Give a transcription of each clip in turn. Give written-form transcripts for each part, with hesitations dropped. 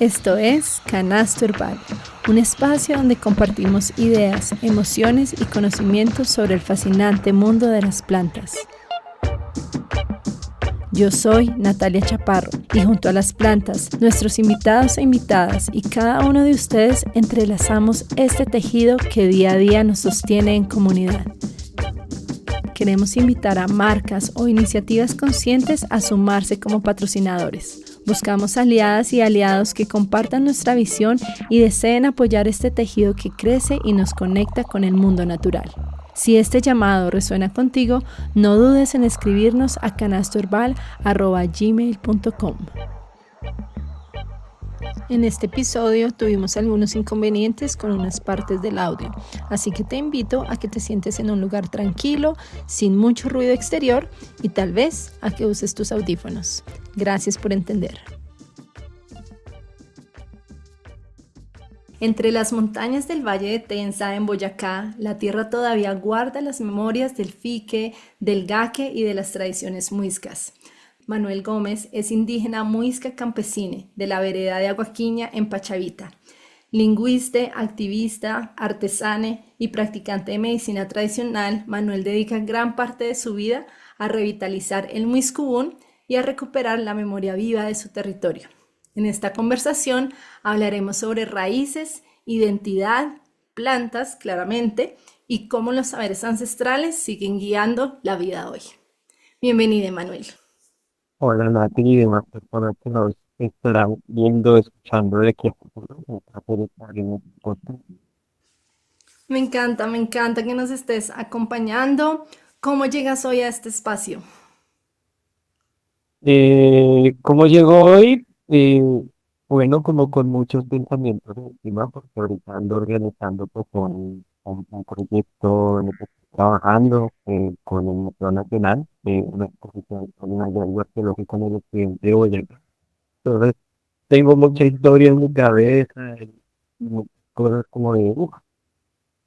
Esto es Canasto Herbal, un espacio donde compartimos ideas, emociones y conocimientos sobre el fascinante mundo de las plantas. Yo soy Natalia Chaparro y junto a las plantas, nuestros invitados e invitadas y cada uno de ustedes entrelazamos este tejido que día a día nos sostiene en comunidad. Queremos invitar a marcas o iniciativas conscientes a sumarse como patrocinadores. Buscamos aliadas y aliados que compartan nuestra visión y deseen apoyar este tejido que crece y nos conecta con el mundo natural. Si este llamado resuena contigo, no dudes en escribirnos a canastoherbal@gmail.com. En este episodio tuvimos algunos inconvenientes con unas partes del audio, así que te invito a que te sientes en un lugar tranquilo, sin mucho ruido exterior y tal vez a que uses tus audífonos. Gracias por entender. Entre las montañas del Valle de Tensa, en Boyacá, la tierra todavía guarda las memorias del fique, del gaque y de las tradiciones muiscas. Manuel Gómez es indígena muisca campesine de la vereda de Aguaquiña en Pachavita. Lingüista, activista, artesane y practicante de medicina tradicional, Manuel dedica gran parte de su vida a revitalizar el muiscubún y a recuperar la memoria viva de su territorio. En esta conversación hablaremos sobre raíces, identidad, plantas, claramente, y cómo los saberes ancestrales siguen guiando la vida hoy. Bienvenido, Manuel. Hola Nati y demás personas que nos estarán viendo, escuchando de aquí a futuro. Un placer estar en este podcast. Me encanta que nos estés acompañando. ¿Cómo llegas hoy a este espacio? ¿Cómo llegó hoy? Bueno, como con muchos pensamientos encima, porque ahorita ando organizando pues, un proyecto en el que estoy trabajando con el Museo Nacional, una exposición con un hallazgo arqueológico en el occidente de Boyacá. Entonces, tengo mucha historia en mi cabeza, y muchas cosas como de,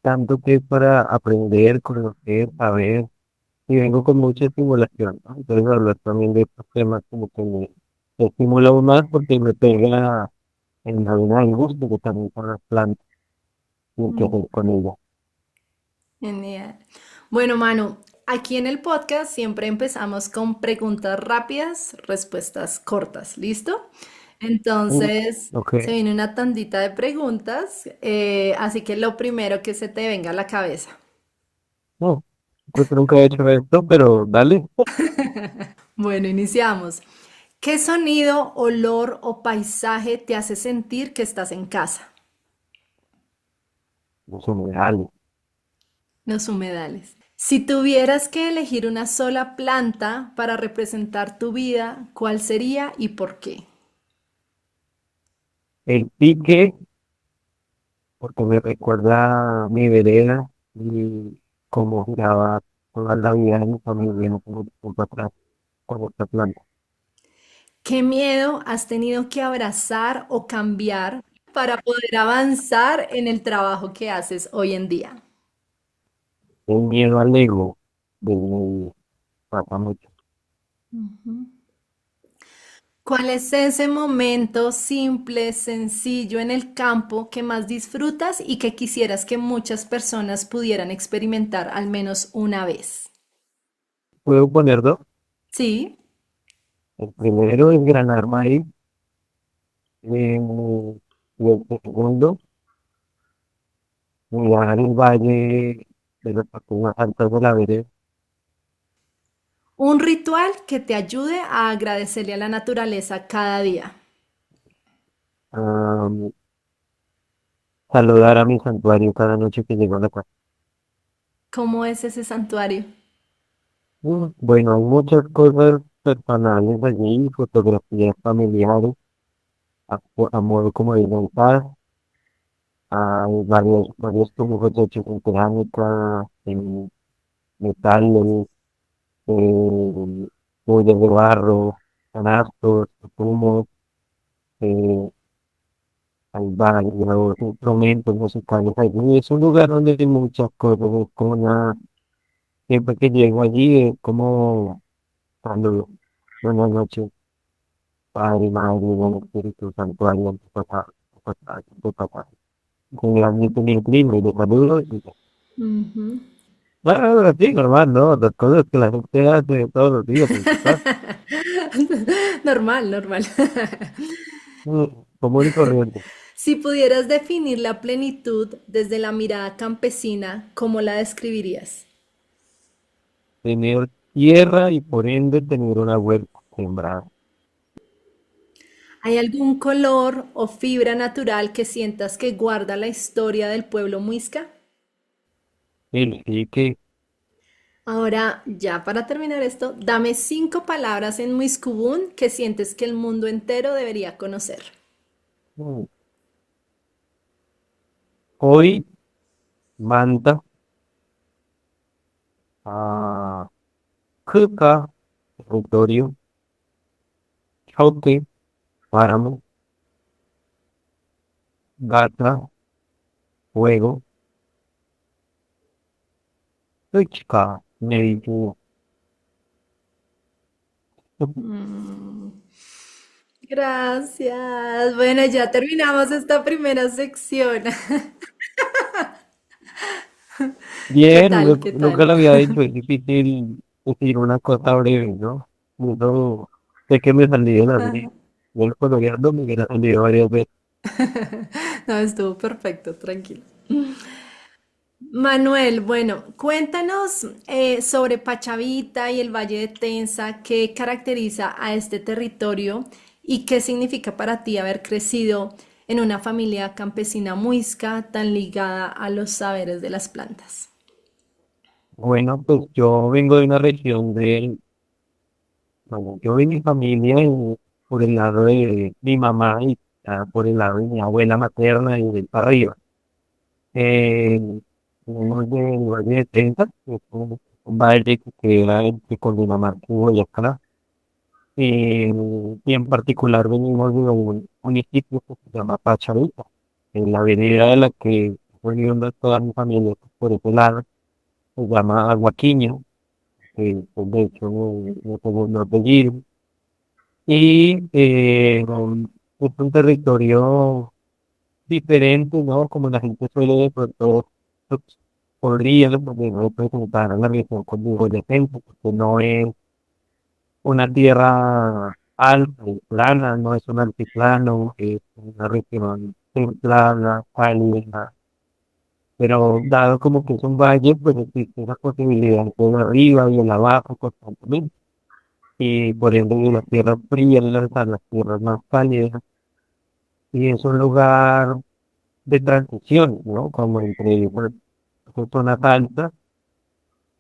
tanto que es para aprender, conocer, saber, y vengo con mucha estimulación, ¿no? Entonces hablar también de estos temas como que me estimula aún más porque me pega en la vida del gusto que también son las plantas y el que Mm, hacer con ellas. Genial. Bueno, Manu, aquí en el podcast siempre empezamos con preguntas rápidas, respuestas cortas. ¿Listo? Mm, Entonces, ok, se viene una tandita de preguntas, así que lo primero que se te venga a la cabeza. no, creo que nunca he hecho esto, pero dale. Bueno, iniciamos. ¿Qué sonido, olor o paisaje te hace sentir que estás en casa? Eso me dale. Los humedales. Si tuvieras que elegir una sola planta para representar tu vida, ¿cuál sería y por qué? El pique, porque me recuerda a mi vereda y cómo giraba toda la vida de mi familia, no tengo tiempo atrás con esta planta. ¿Qué miedo has tenido que abrazar o cambiar para poder avanzar en el trabajo que haces hoy en día? El miedo al ego de mi papá mucho. ¿Cuál es ese momento simple, sencillo en el campo que más disfrutas y que quisieras que muchas personas pudieran experimentar al menos una vez? ¿Puedo poner dos? Sí. El primero es granar maíz y el segundo, mirar el valle de las partes más altas de la vereda. Un ritual que te ayude a agradecerle a la naturaleza cada día. am, Saludar a mi santuario cada noche que llego a la casa. ¿Cómo es ese santuario? Bueno, hay muchas cosas personales allí, fotografías familiares, a modo como de identidad. Hay varios tubos hechos en cerámica, en metales, ollas de barro, canastos, tumos, eh, hay varios instrumentos musicales allí. Es un lugar donde hay muchas cosas, es como siempre que llego allí es como cuando una noche. Padre, Madre, y el Espíritu Santo, ahí en tu papá. Con la libre de saludos y Ujú. bueno, sí, normal, ¿no? Las cosas que la gente hace todos los días en su casa. Normal, normal. Común y corriente. Si pudieras definir la plenitud desde la mirada campesina, ¿cómo la describirías? Tener tierra y por ende tener una huerta sembrada. ¿Hay algún color o fibra natural que sientas que guarda la historia del pueblo muisca? Sí que Ahora, ya para terminar esto, dame 5 palabras en muiscubún que sientes que el mundo entero debería conocer. mm, hoy manta, ah, Keuka, territorio, Chauque, páramo, Gata, fuego, Tuchka, medicina. Gracias. Bueno, ya terminamos esta primera sección. ¿Qué Bien, tal? ¿Qué nunca tal? lo había hecho, es difícil decir una cosa breve, ¿no? No sé que me salí de la línea. Yo coloreando me hubiera salido varias veces. No, estuvo perfecto, tranquilo. Manuel, bueno, cuéntanos sobre Pachavita y el Valle de Tensa, qué caracteriza a este territorio y qué significa para ti haber crecido en una familia campesina muisca tan ligada a los saberes de las plantas. Bueno, pues yo vengo de una región bueno, yo y mi familia, por el lado de mi mamá y por el lado de mi abuela materna y del para arriba. Eh, Venimos del Valle de Tenza, que es un valle que queda entre Cundinamarca y Boyacá. Y en particular venimos de un municipio que se llama Pachavita, en la vereda de la que fue viviendo toda mi familia por ese lado, se llama Aguaquiño, que pues, de hecho no segundo apellido. Y es un territorio diferente, ¿no? Como la gente suele de pronto pues, podría representar a la región con de gente, porque no es una tierra alta y plana, no es un altiplano, es una región templada, cálida, pero dado como que es un valle, pues existe esa posibilidad de arriba y el abajo constantemente, y por ende de las tierras frías a las tierras más cálidas, y es un lugar de transición, ¿no? Como entre bueno, zonas altas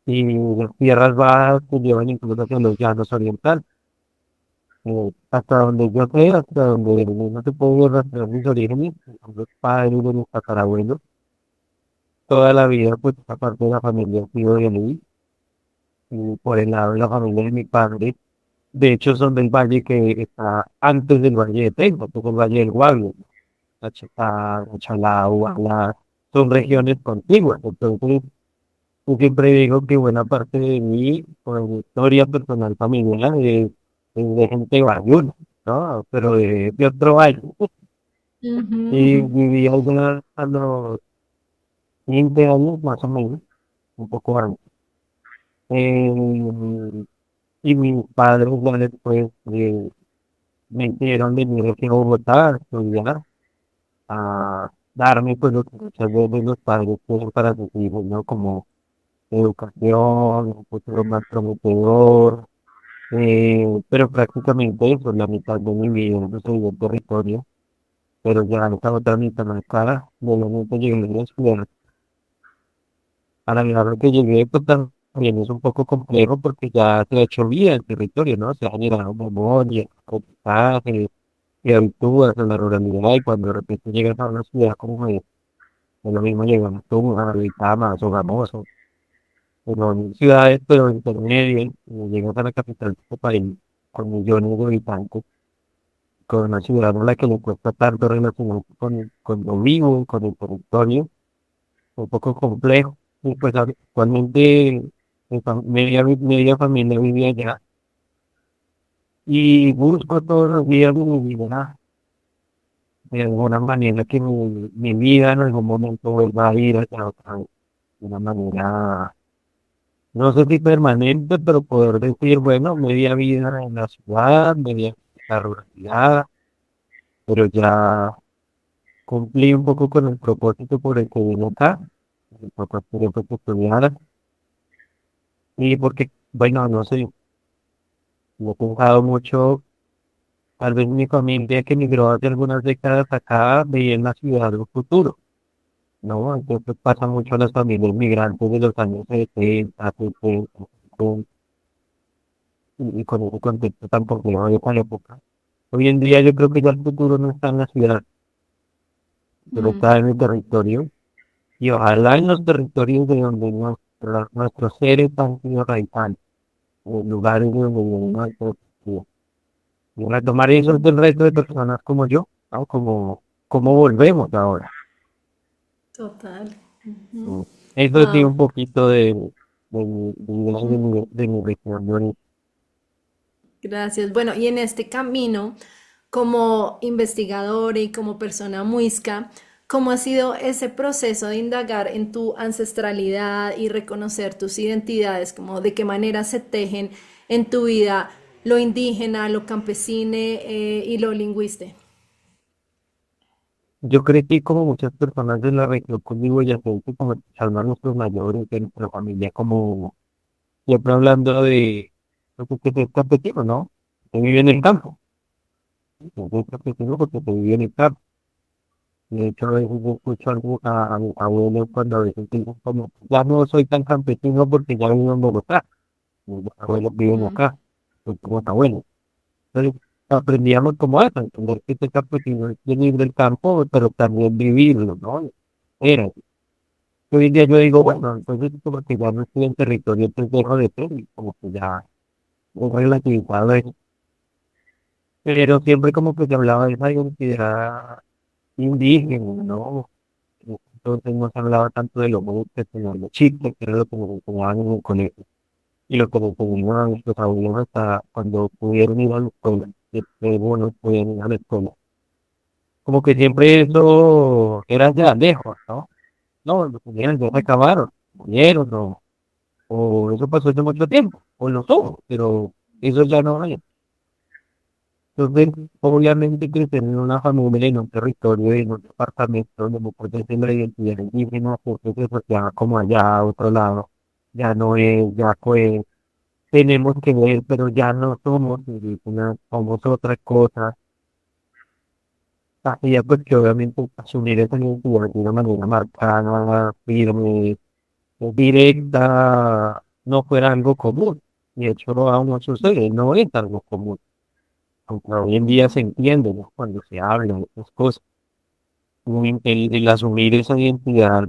y las tierras bajas que llevan incluso hacia los llanos orientales. Hasta donde yo sé, hasta donde no te puedo rastrear mis orígenes, son los padres de mis tatarabuelos, toda la vida, pues, aparte de la familia ha sido de Luis, y por el lado de la familia de mi padre, de hecho son del valle que está antes del valle de Teiba, que es el valle del Guavio, Cachetá, Chalao, Ala, son regiones contiguas, entonces yo siempre digo que buena parte de mí, por mi historia personal familiar, es de gente bayuna, ¿no? Pero de otro valle. Ujú, Y ujú. viví algunas a los 20 años más o menos, un poco antes. Eh, y mis padres ya después me hicieron venir aquí a Bogotá a estudiar, a darme pues lo que muchas veces los padres quieren para sus hijos, ¿no? Como educación, un futuro más prometedor, pero prácticamente eso, la mitad de mi vida no soy del territorio, pero ya esta otra mitad marcada, de momento llegué a estudiar. A la verdad que llegué, pues también es un poco complejo porque ya se ha hecho vida el territorio, ¿no? Se ha generado memoria, aprendizaje y habitudes en la ruralidad y cuando de repente llegas a una ciudad como es lo mismo llegamos tú a Duitama, a Sogamoso, son ciudades pero intermedias, y llegas a la capital de este país con millones de habitantes, con una ciudad a la que le cuesta tanto relacionarse con lo vivo, con el territorio un poco complejo. Y pues actualmente media familia vivía allá. y busco todos los días de mi vida, de alguna manera, que mi vida en algún momento vuelva a ir hacia otra vez, de una manera, no sé si permanente, pero poder decir, bueno, media vida en la ciudad, media vida en la ruralidad, pero ya cumplí un poco con el propósito por el que vine acá, el propósito de estudiar, y porque, bueno, no sé, me he pensado mucho. Tal vez mi familia que emigró hace algunas décadas acá veía en la ciudad un futuro, ¿no? Entonces pasa mucho a las familias migrantes de los años 70, 70, 70, y con ese contexto tan complejo de esa época. Hoy en día yo creo que ya el futuro no está en la ciudad, pero Mm, está en el territorio, y ojalá en los territorios de donde nuestros seres han sido radicales, en lugares de donde vivimos nuestros hijos. Y retomar eso es del resto de personas como yo, ¿no? Como volvemos ahora. total. Ujú. Mm. Eso sí, Wow. un poquito de mi región de origen. Gracias. Bueno, y en este camino, como investigador y como persona muisca, ¿cómo ha sido ese proceso de indagar en tu ancestralidad y reconocer tus identidades? Como de qué manera se tejen en tu vida lo indígena, lo campesine y lo lingüiste. Yo crecí como muchas personas de la región conmigo y gente como escuchando a nuestros mayores de nuestra familia, como siempre hablando de lo que es campesino, ¿no? Se vive en el campo. Es campesino porque se vive en el campo. De hecho, a veces yo escucho a mis abuelos cuando a veces dicen como, ya no soy tan campesino porque ya vivo en Bogotá. Mis abuelos viven Mm, acá, soy como abuelos. Entonces, aprendíamos como eso, entender que este campesino es venir del campo, pero también vivirlo, ¿no? Era. Hoy en día yo digo, bueno, entonces como que ya no estoy en territorio, entonces dejo de ser, y como que ya he relativizado eso. Pero siempre como que se hablaba de esa identidad indígena, ¿no? Entonces no se hablaba tanto de los montes, sino de los chistes, que era lo que nos enseñaban en el colegio. Y lo que nos enseñaban nuestros abuelos hasta cuando pudieron ir a la escuela, que bueno, pudieron ir a la escuela. Como que siempre eso era ya lejos, ¿no? No, los indígenas ya se acabaron, murieron, o eso pasó hace mucho tiempo, o lo son, pero eso ya no hay. Entonces, obviamente crecer en una familia, en un territorio, en un departamento donde no puedes tener la identidad indígena, porque se asociaba como allá a otro lado, ya no es, ya pues, tenemos que ver, pero ya no somos indígenas, somos otra cosa. Así ya pues que obviamente asumir esa identidad de una manera marcada, firme, directa, no fuera algo común. Y de hecho aún no sucede, no es algo común. Aunque hoy en día se entiende, ¿no? Cuando se habla de esas cosas. El asumir esa identidad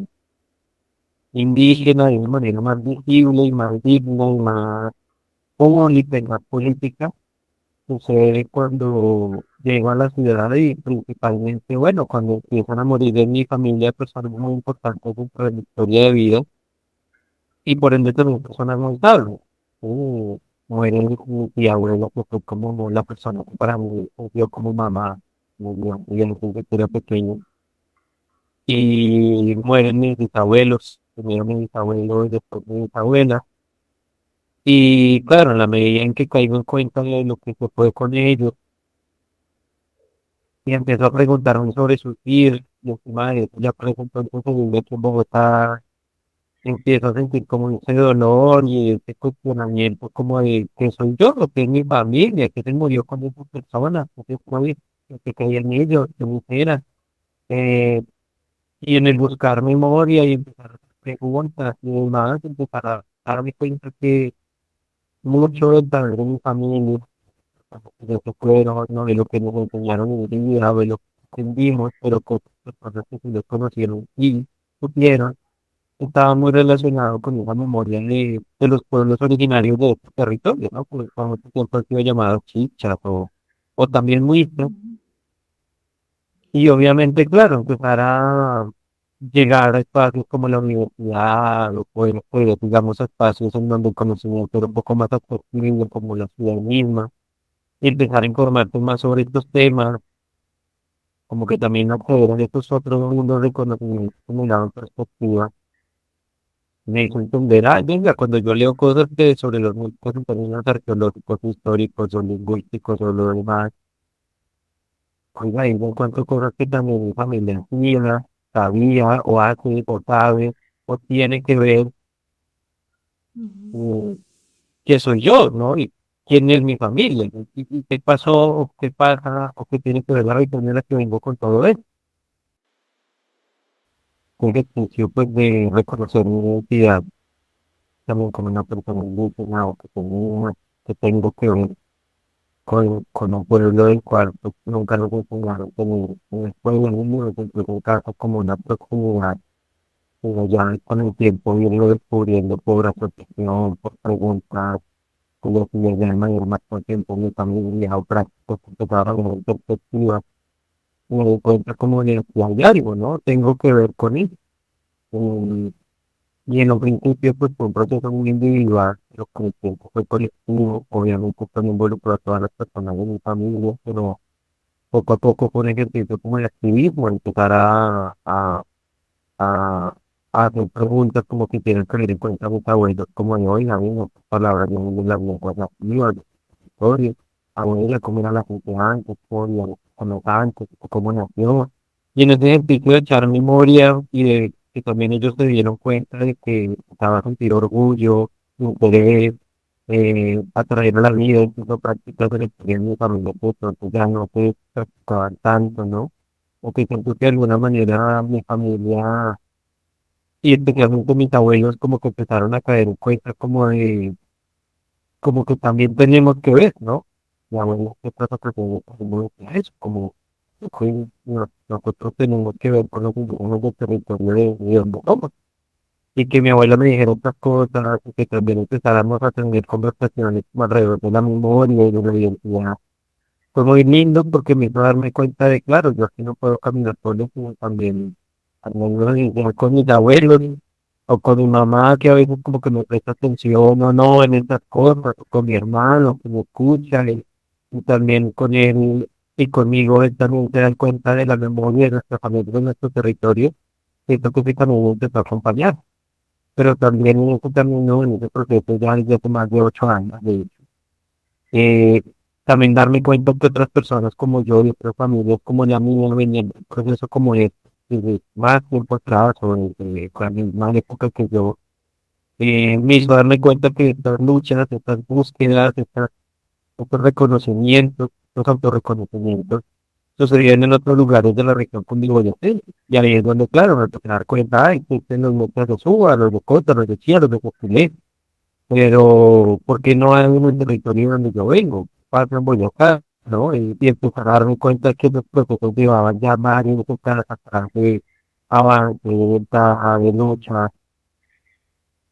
indígena de una manera más visible y más digna y más pública y más política, sucede cuando llego a la ciudad y principalmente, bueno, cuando empiezan a morir en mi familia personas muy importantes dentro de mi historia de vida y por ende también personas muy estables. Uh, Muere mi abuelo, que fue como la persona que para mí yo como mamá, muy bien, y desde que era pequeño. Y mueren mis bisabuelos, primero mis bisabuelos, después mi bisabuela. Y claro, en la medida en que caigo en cuenta de lo que se fue con ellos, y empiezo a preguntarme sobre sus vidas, y encima de eso ya pregunto entonces vive aquí en Bogotá, empiezo a sentir como ese dolor y ese cuestionamiento como de que soy yo, lo que es mi familia, que se murió con esa persona, que fue, que caía en ellos, que me hiciera. Eh, y en el buscar memoria y empezar a hacer preguntas y demás, empezar a darme cuenta que mucho tal de mi familia, de lo que fueron, ¿no? De lo que nos enseñaron en el día, de lo que entendimos, pero con personas que sí los conocieron y supieron, estaba muy relacionado con una memoria de los pueblos originarios de este territorio, ¿no? Pues por mucho tiempo han sido llamados chichas o también muistas. Y obviamente, claro, empezar a llegar a espacios como la universidad, o pues, digamos, a espacios en donde el conocimiento era un poco más accesible, como la ciudad misma, y empezar a informarte más sobre estos temas, como que también acceder a estos otros mundos de conocimiento que me daban perspectiva, me hizo entender, ah, venga, cuando yo leo cosas sobre los mundos en términos arqueológicos, históricos o lingüísticos o lo demás, oiga, y yo encuentro cosas que también mi familia hacía, sabía o hace o sabe o tiene que ver, Ujú. mm, que soy yo, ¿no? Y quién es mi familia, y qué pasó, o qué pasa, o qué tiene que ver la religión en la que vengo con todo esto. Un ejercicio pues de reconocer mi identidad también como una persona indígena o que tengo que ver con un pueblo del cual pues, nunca nos enseñaron que ni en la escuela ni en casa como una proximidad, sino ya con el tiempo irlo descubriendo por asociación, por preguntas, como si ya de mayor más con tiempo mi familia o prácticos que empezaron a ver perspectivas, me doy cuenta como de que a diario, ¿no? Tengo que ver con eso. Mm, Y en los principios, pues fue un proceso muy individual, pero con el tiempo fue colectivo, obviamente también involucró a todas las personas de mi familia, pero poco a poco fue un ejercicio como el activismo, empezar a, a hacer preguntas como que tienen que tener en cuenta mis abuelos, como yo, y a mí no palabras de las lenguas nativas, de la historia, abuela, cómo era la gente antes, cómo antes, cómo nació, y en ese ejercicio de echar memoria y de que también ellos se dieron cuenta de que estaba a sentir orgullo, interés, atraer a la vida, incluso prácticas de la historia de mi familia, pues entonces ya no se practicaban tanto, ¿no? O que siento que de alguna manera mi familia y especialmente mis abuelos como que empezaron a caer en cuenta como de, como que también tenemos que ver, ¿no? Mi abuelo se trata como de eso, como que nosotros tenemos que ver con los indígenas del territorio de donde somos. Y que mi abuela me dijera otras cosas, y que también empezáramos a tener conversaciones como alrededor de la memoria y de la identidad. Fue muy lindo porque me hizo darme cuenta de, claro, yo aquí no puedo caminar solo, sino también hablando con mis abuelos o con mi mamá que a veces como que me presta atención o no en estas cosas, o con mi hermano que me escucha y también con él y conmigo, él también se da cuenta de la memoria de nuestra familia, de nuestro territorio, siento que sí también empezó a acompañar, pero también en ese camino, en ese proceso ya desde hace más de 8 años, de hecho. Eh, También darme cuenta que otras personas como yo y otras familias como la mía venían de un proceso como este, desde más tiempo atrás o desde la misma época que yo, me hizo darme cuenta que estas luchas, estas búsquedas, estos reconocimientos, estos autorreconocimientos, sucedían en otros lugares de la región cundiboyacense. Y ahí es donde, claro, me empecé a dar cuenta, ay, existen los montes de Suba, los de Cota, los de Chía, los de Coculé, pero ¿por qué no hay en el territorio donde yo vengo? Pasa en Boyacá, ¿no? Y empezar a darme cuenta que los procesos llevaban ya varios décadas atrás de avance, de ventaja, de lucha.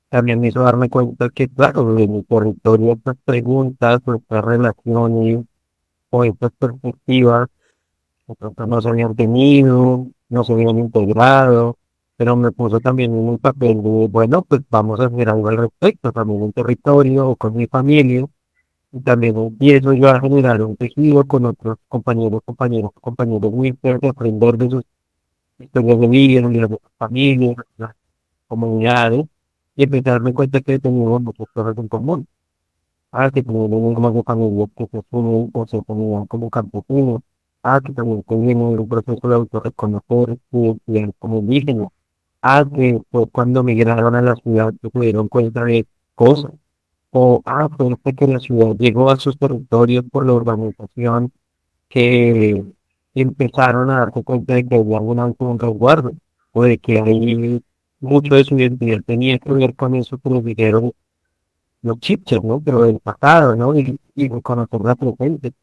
También me hizo darme cuenta que, claro, en mi territorio estas preguntas, o estas relaciones o estas perspectivas, de pronto no se habían tenido, no se habían integrado, pero me puso también en un papel de, bueno, pues vamos a hacer algo al respecto, también en territorio o con mi familia, y también empiezo yo a generar un tejido con otros compañeros muy fuertes, aprender de sus historias de vida, de las familias, de las comunidades, y empezar a darme cuenta que teníamos muchas cosas en común. Que también venimos de familias que se suelen o se ponían como campesinos, que también tuvimos un proceso de autorreconocer su identidad como indígena, que fue cuando migraron a la ciudad que se dieron cuenta de cosas, o fue que la ciudad llegó a sus territorios por la urbanización que empezaron a darse cuenta de que había un resguardo, o de que ahí mucho de su identidad tenía que ver con eso que nos dijeron los chipset, ¿no? Pero del pasado, ¿no? Y reconocer la presente.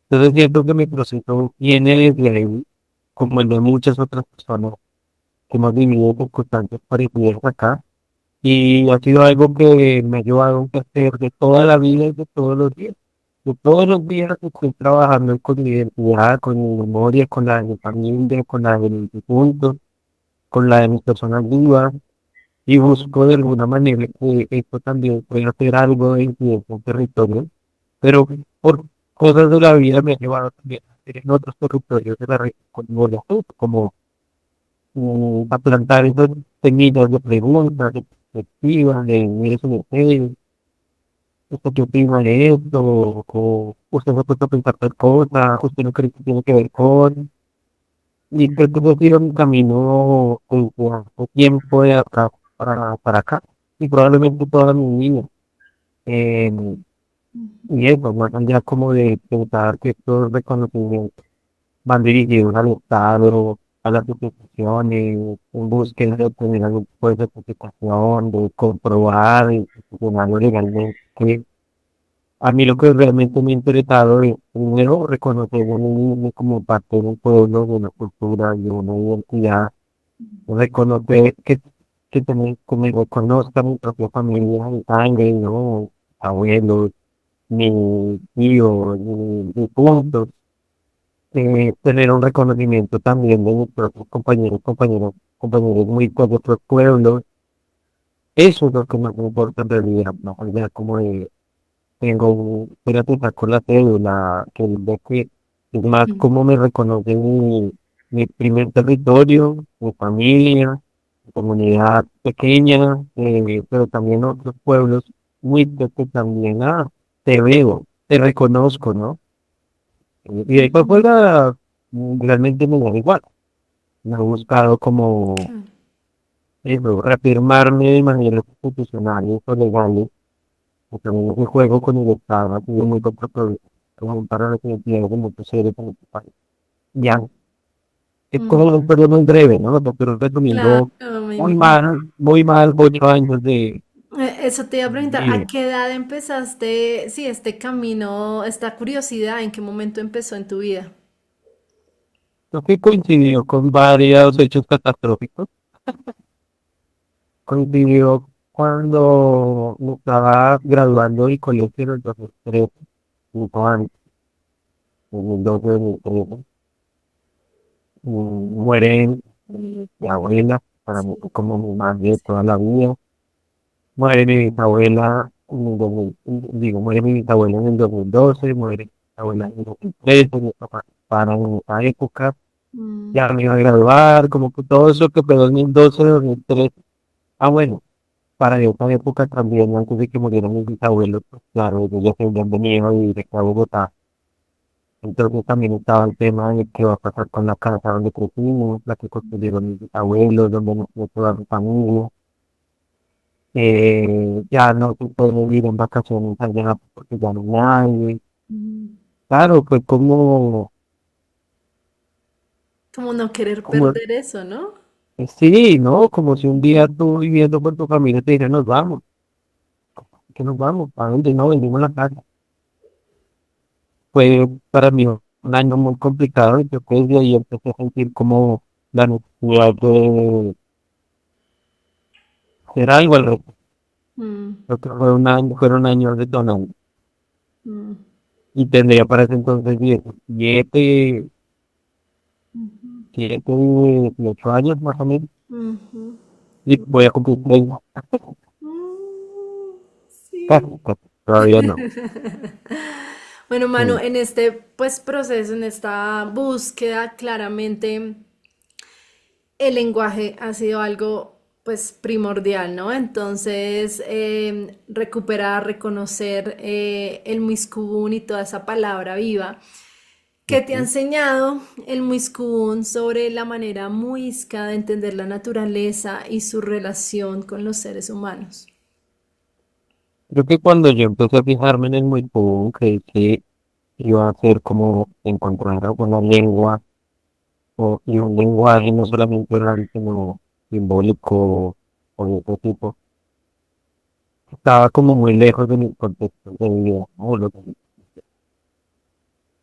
Entonces siento que mi proceso viene desde ahí, como el de muchas otras personas que hemos vivido circunstancias parecidas acá, y ha sido algo que me ha llevado a hacer de toda la vida y de todos los días. De todos los días estoy trabajando con mi identidad, con mi memoria, con la de mi familia, con la de mis difuntos, con la de mis personas vivas, y busco de alguna manera que esto también pueda hacer algo de incidencia en territorio, pero por cosas de la vida me han llevado también a hacer en otros territorios de la región como la como a plantar esas semillas de preguntas, de perspectivas, de mire su merced, ¿usted qué opina de esto? O usted se ha puesto a pensar tal cosa, usted no cree que tiene que ver con... Y creo que eso ha sido un camino desde hace tiempo de acá para acá, y probablemente toda mi vida. Eh, y eso, más allá como de pensar que estos reconocimientos van dirigidos al Estado, a las instituciones, en búsqueda de obtener algún tipo de certificación, de comprobar y gestionarlo legalmente. Que a mí lo que realmente me ha interesado es, primero, reconocerme a mí mismo como parte de un pueblo, de una cultura, de una identidad, reconocer que también como reconozca mi propia familia, mi sangre, ¿no? Abuelos, mi tío, mi punto, tener un reconocimiento también de mis propios compañeros muy de otros pueblos. Eso es lo que más me importa en realidad, no olvidar como de, voy a empezar con la cédula, que de que es más como me reconoce mi primer territorio, mi familia, mi comunidad pequeña, pero también otros pueblos muy de que también, te veo, te reconozco, ¿no? Y de ahí para afuera, realmente me da igual. No he buscado como reafirmarme de manera institucionales o legales, porque también ese juego con el Estado ha sido muy contraproducente para la identidad de muchos seres en este país. Ya, es Mm, como un periodo muy breve, ¿no? Pero claro, resumiendo, me muy mal, 8 años Eso te iba a de mi preguntar, ¿a vida. qué edad empezaste, sí, este camino, esta curiosidad, en qué momento empezó en tu vida? Lo que coincidió con varios hechos catastróficos, coincidió cuando me estaba graduando del colegio en el 2013, 5 años, en el 12 de mi colegio. Muere mi abuela, para mí fue como mi madre de toda la vida. Muere mi bisabuela, muere mi bisabuela en el 2012, muere mi abuela en el 2013, mi papá para en esa época, Mm, ya me iba a graduar, como que todo eso que fue 2012, 2013. Ah, bueno, para esa época también, antes de que murieran mis bisabuelos, pues claro, ellos ya se habían venido a vivir aquí a Bogotá. Entonces también estaba el tema de qué va a pasar con la casa donde crecimos, la que construyeron mis abuelos, donde nos quedó toda mi familia. Ya no se puede vivir en vacaciones allá porque ya no hay nadie. mm. Claro, pues como, Como no querer como, perder eso, ¿no? sí, ¿no? Como si un día tú viviendo con tu familia te dijeran, nos vamos, que nos vamos, ¿a dónde? No, vendimos la casa. Fue para mí un año muy complicado y yo creo que desde ahí empecé a sentir como la necesidad de hacer algo al respecto. Mm, Creo que fueron años de Donald. mm, Y tendría para ese entonces 17, 18 años más o menos. ujú. Y voy a cumplir 30. Mm, Casi, sí. casi, todavía no. Bueno, Manu, Sí. en este pues proceso, en esta búsqueda, claramente el lenguaje ha sido algo pues primordial, ¿no? Entonces, recuperar, reconocer el Muiscubún y toda esa palabra viva. ¿Qué te ha Ujú. enseñado el Muiscubún sobre la manera muisca de entender la naturaleza y su relación con los seres humanos? Creo que cuando yo empecé a fijarme en el muy común, creí que iba a ser como encontrar una lengua y un lenguaje no solamente oral, sino simbólico o de otro tipo. Estaba como muy lejos de mi contexto de vida, ¿no?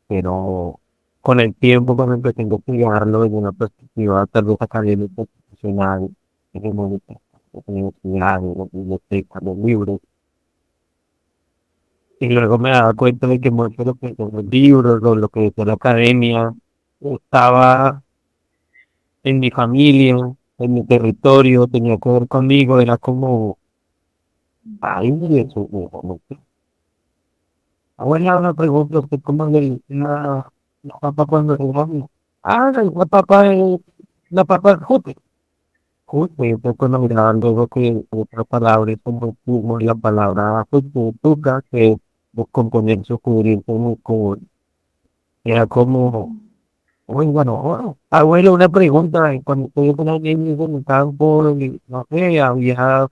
Pero con el tiempo, cuando empecé a investigarlo desde una perspectiva tal vez académica, institucional, hegemónica, de universidades, de bibliotecas, de libros, y luego me daba cuenta de que mucho de lo que son los libros, o lo que decía la academia, estaba en mi familia, en mi territorio, tenía que ver conmigo, era como, ay, eso, no sé. Abuela, una pregunta, ¿usted cómo la papa cuando se come? Ah, la papa es, la papa es jute. Jute, entonces cuando miraba luego que otra palabra es como la palabra tuca, que los componentes cubrir como, era como, uy, bueno, abuelo, una pregunta, cuando estoy con alguien en el campo, y, no sé, había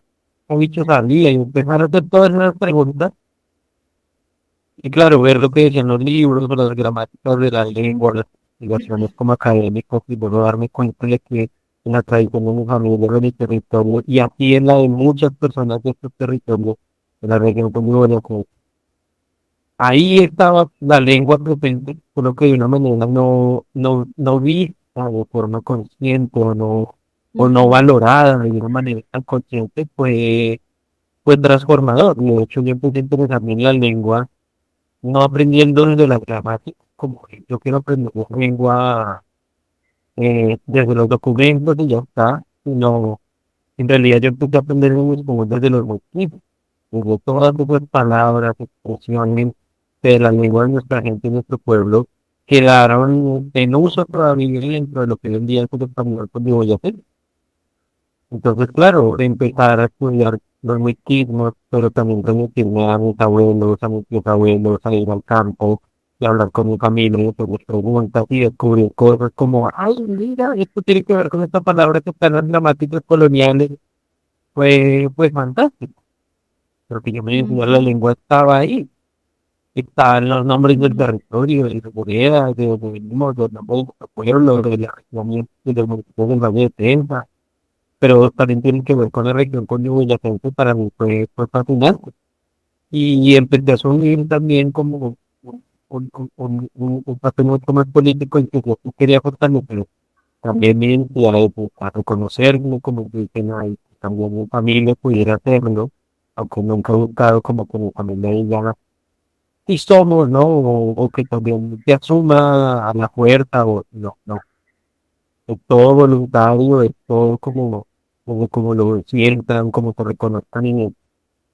un bicho salía y empezaron a hacer todas esas preguntas. Y claro, ver lo que decían los libros, las gramáticas de la lengua, las investigaciones como académicos, y luego darme cuenta de que en la tradición de mi familia, de mi territorio, y aquí en la de muchas personas de estos territorios, de la región con ahí estaba la lengua presente, solo que de una manera no vista de forma consciente o no Ujú, valorada de una manera tan consciente, fue transformador. Y de hecho, yo empecé a interesarme en la lengua no aprendiendo desde la gramática, como que yo quiero aprender una lengua desde los documentos y ya está, sino en realidad yo empecé a aprender como desde los motivos, desde todas esas palabras, expresiones de la lengua de nuestra gente y nuestro pueblo quedaron en uso todavía dentro de lo que hoy en día es el español con voy a hacer. Entonces, claro, de empezar a estudiar los misticismos, pero también remitirme a mis abuelos, a mis bisabuelos, a ir al campo y hablar con mi familia, hacer mis preguntas y descubrir cosas como, ay, mira, esto tiene que ver con esta palabra que está en las gramáticas coloniales. Fue fantástico, porque yo me decía, la ujú, lengua estaba ahí, estaban los nombres del territorio, de la moneda, de donde venimos, de los nombres de los pueblos, de la región, de los municipios del Valle de Tenza, pero también tienen que ver con la región cundiboyacense, para mí fue fascinante. Y empecé a asumir también como un papel mucho más político en que yo sí quería fortalecer también mi identidad, a reconocerme como indígena y también mi familia pudiera hacerlo, aunque nunca he buscado como que mi familia diga, y somos, ¿no? O que también te asuma a la fuerza, o no. Es todo voluntario, es todo como lo sientan, como se reconozcan en él.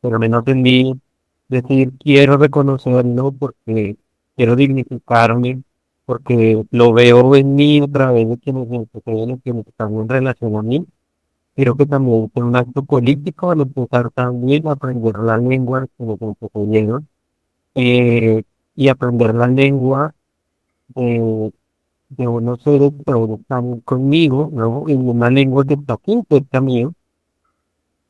Pero me no entendí decir quiero reconocerlo porque quiero dignificarme, porque lo veo en mí a través de quienes me anteceden, quienes están en relación a mí. Creo que también es un acto político al empezar también a aprender la lengua que nos antecedieron, eh, y aprender la lengua de unos seres que ahora están conmigo, ¿no? En una lengua que está aquí también,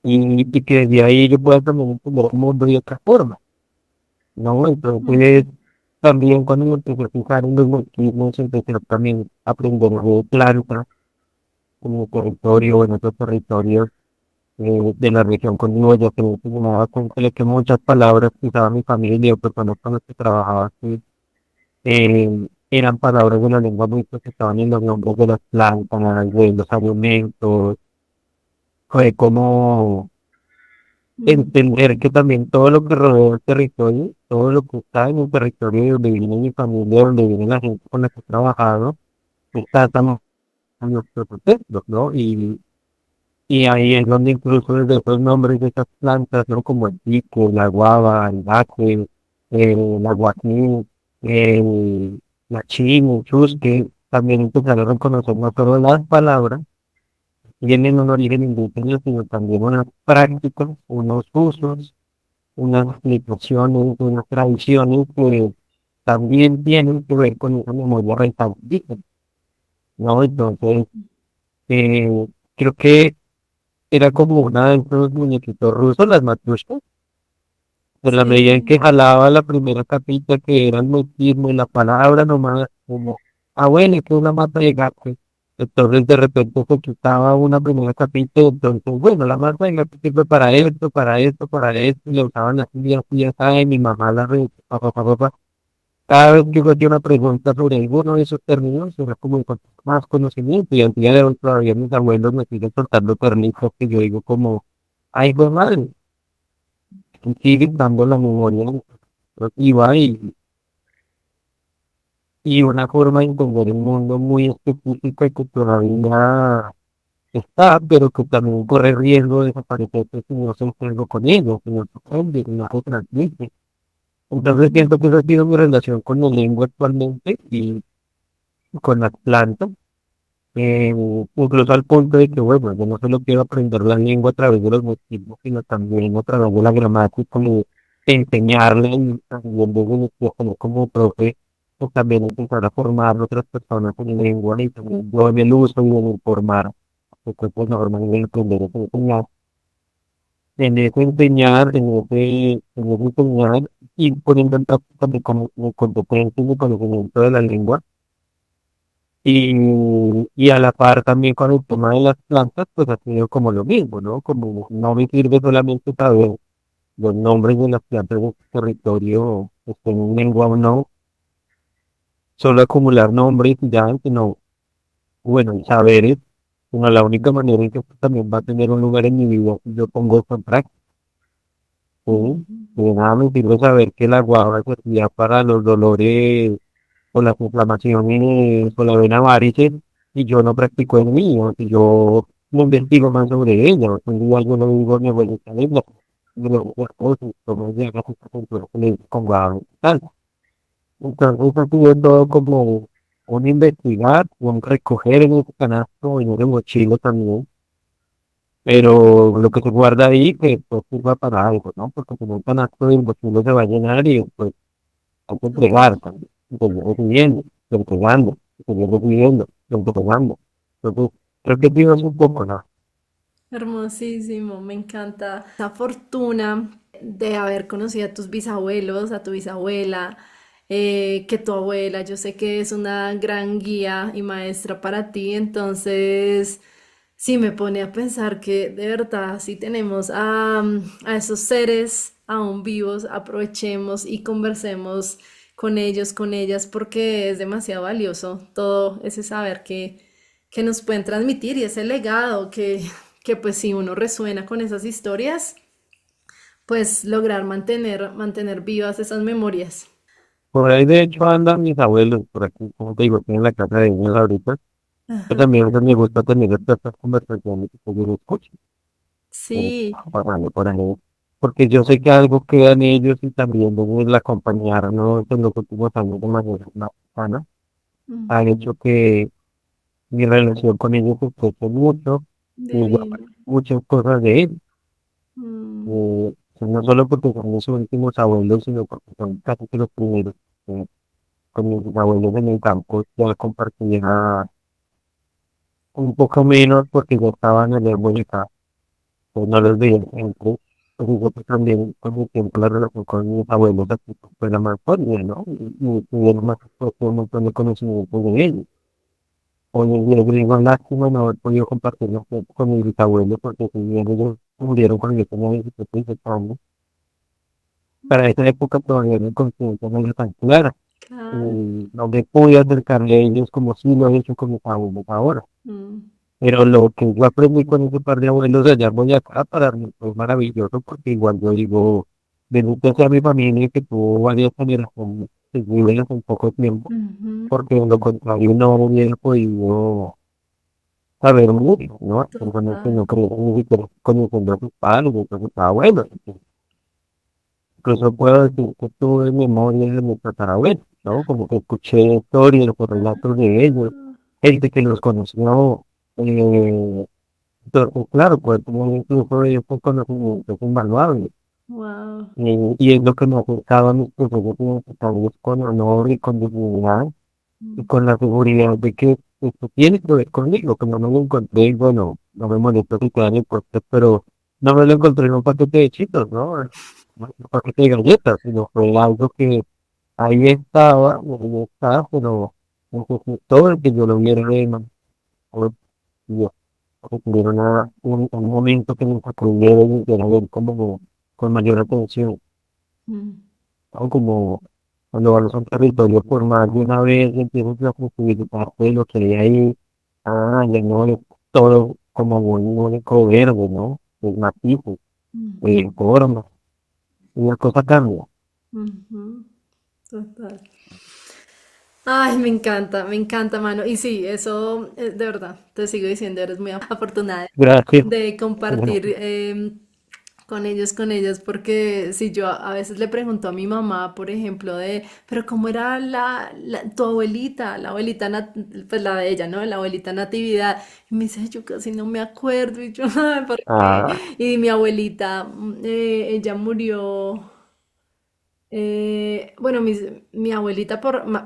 y que de ahí yo pueda también entender el mundo de otra forma, ¿no? Entonces, ujú, también cuando me empecé a fijar en los motivos, empecé a también a aprender de plantas en mi territorio, en otros territorios de la región conmigo, ya que me daba cuenta de que muchas palabras que usaba mi familia o personas con las que trabajaba, eran palabras de la lengua muy que estaban en los nombres de las plantas, de los alimentos. Fue como ujú. entender que también todo lo que rodea el territorio, todo lo que está en el territorio donde vive mi familia, donde vive la gente con la que he trabajado, está también en nuestros procesos, ¿no? Y ahí es donde incluso desde esos nombres de esas plantas, ¿no? Como el pico, la guava, el daque, la guaquín, el, la chimo, chusque, también empezaron a reconocer no solo las palabras, tienen un origen indígena, sino también unas prácticas, unos usos, unas explicaciones, unas tradiciones que también tienen que ver con esa memoria recta indígena, ¿no? Entonces, eh, creo que era como una de esos muñequitos rusos, las matryoshkas, en la medida en Sí. que jalaba la primera capita que era el mutismo y la palabra nomás, como, ah, bueno, es que es una mata de gato. Entonces de repente se quitaba una primera capita, y entonces, bueno, la mata de gato sirve para esto, para esto, para esto, y lo usaban así, así, así, y mi mamá la re, pa. Cada vez que yo hacía una pregunta sobre alguno de esos términos, era como encontrar más conocimiento, y al día de hoy todavía mis abuelos me siguen soltando permisos que yo digo como, ay, pues madre, sigue dando la memoria activa y una forma de entender el mundo muy específica y que todavía está, pero que también corre riesgo de desaparecer si no se juego con ellos, si no se aprende, si no se transmite. Entonces siento que esa ha sido mi relación con la lengua actualmente y con las plantas, incluso al punto de que, bueno, yo no solo quiero aprender la lengua a través de los motivos, sino también a través de la gramática, como enseñarle y también desde mi teléfono como profe, o también empezar a formar a otras personas en lengua y también yo en el uso y en el formar, porque pues normalmente el aprender es enseñar, en ese enseñar y poniendo en práctica mi competencia y mi conocimiento de la lengua. Y a la par también con el tema de las plantas, pues ha sido como lo mismo, ¿no? Como no me sirve solamente saber los nombres de las plantas de este territorio, estén en lengua o no, solo acumular nombres y ya, sino, bueno, y saberes, sino la única manera en que esto también va a tener un lugar en mi vida, si yo pongo esto en práctica, ¿sí? Ujú. Y de nada me sirve saber que la guava servía para los dolores o las inflamaciones o la vena varices y yo no practico el mío, si yo no investigo más sobre ella, o si un día yo no digo mi abuelita linda, y luego las cosas, como ya casi está con guava y tal. Entonces ha sido todo como un investigar, un recoger en ese canasto, en ese mochilo también, pero lo que se guarda ahí que pues sirva para algo, ¿no? Porque si no el canasto del mochilo se va a llenar y pues hay que Total. entregar también, seguir recibiendo, entregando, seguir recibiendo, entregando. Entonces, creo que pido un poco, ¿no? Hermosísimo, me encanta esa fortuna de haber conocido a tus bisabuelos, a tu bisabuela, que tu abuela, yo sé que es una gran guía y maestra para ti, entonces sí me pone a pensar que de verdad si tenemos a esos seres aún vivos, aprovechemos y conversemos con ellos, con ellas, porque es demasiado valioso todo ese saber que nos pueden transmitir y ese legado que pues si uno resuena con esas historias, pues lograr mantener vivas esas memorias. Por ahí, de hecho, andan mis abuelos por aquí, como te digo, estoy en la casa de ellos ahorita. Pero Ajá. también pues, me gusta tener estas conversaciones que yo escucho, Sí, pasando por ahí. Porque yo sé que algo queda en ellos y también desde el acompañarnos en los últimos años de manera más sana, han ujú, hecho que mi relación con ellos se crece mucho y yo divino. aprendo muchas cosas de ellos. Mm, No solo porque son mis últimos abuelos, sino porque son casi que los primeros. eh, con mis abuelos en el campo ya compartía un poco menos porque ya estaban en el Boyacá, pues no los veía siempre. Pues yo pues también con mi tiempo la relación con mis abuelos aquí pues, fue la más fuerte, ¿no? Y tuvieron más pues, un montón de conocimientos de ellos. Hoy en día yo digo lástima no haber podido compartirlo con mis abuelos porque si bien ellos murieron cuando yo tenía 17 y 18 años, para esa época todavía mi conciencia no era tan clara. claro. Y no me pude acercar a ellos como si lo he hecho con mis abuelos ahora. Mm, Pero lo que yo aprendí con ese par de abuelos de allá en Boyacá para mí fue maravilloso porque igual yo digo, bendito sea mi familia que tuvo varias generaciones seguidas en poco tiempo, ujú, porque de lo contrario no hubiera podido saber mucho, ¿no? Personas que total. no creían ni siquiera conociendo a sus padres, a sus abuelos. Incluso puedo decir que tuve memoria de mi tatarabuelo, ¿no? Como que escuché historias, los relatos de ellos, Ah, gente que los conoció. Entonces, claro, pues como incluso de estos conocimientos invaluables. wow. Y es lo que me ha acercado a mis procesos universitarios con honor y con dignidad y Mm, con la seguridad de que esto tiene que ver conmigo, que no me lo encontré, y bueno, no me molesta que quede en el puesto, pero no me lo encontré en un paquete de chitos, ¿no? No en un paquete de galletas, sino fue algo que ahí estaba, pero necesitó el que yo lo viera de mano. Y tuvieron un momento que nos aprendieron y era ver como con mayor atención, mm, ¿no? Como cuando vamos a un territorio por más de una vez empiezas a construir parte de lo que hay ahí, ya no es todo como un único verde, ¿no? Es matices, ujú, formas, y la cosa cambia. ujú, total. Ay, me encanta, mano. Y sí, eso, de verdad, te sigo diciendo, eres muy afortunada Gracias. de compartir con ellos, porque si yo a veces le pregunto a mi mamá, por ejemplo, pero ¿cómo era tu abuelita? La abuelita, pues la de ella, ¿no? La abuelita Natividad. Y me dice, yo casi no me acuerdo. Y yo, "Ay, ¿por qué?". Ah, Y mi abuelita, ella murió, bueno, mi abuelita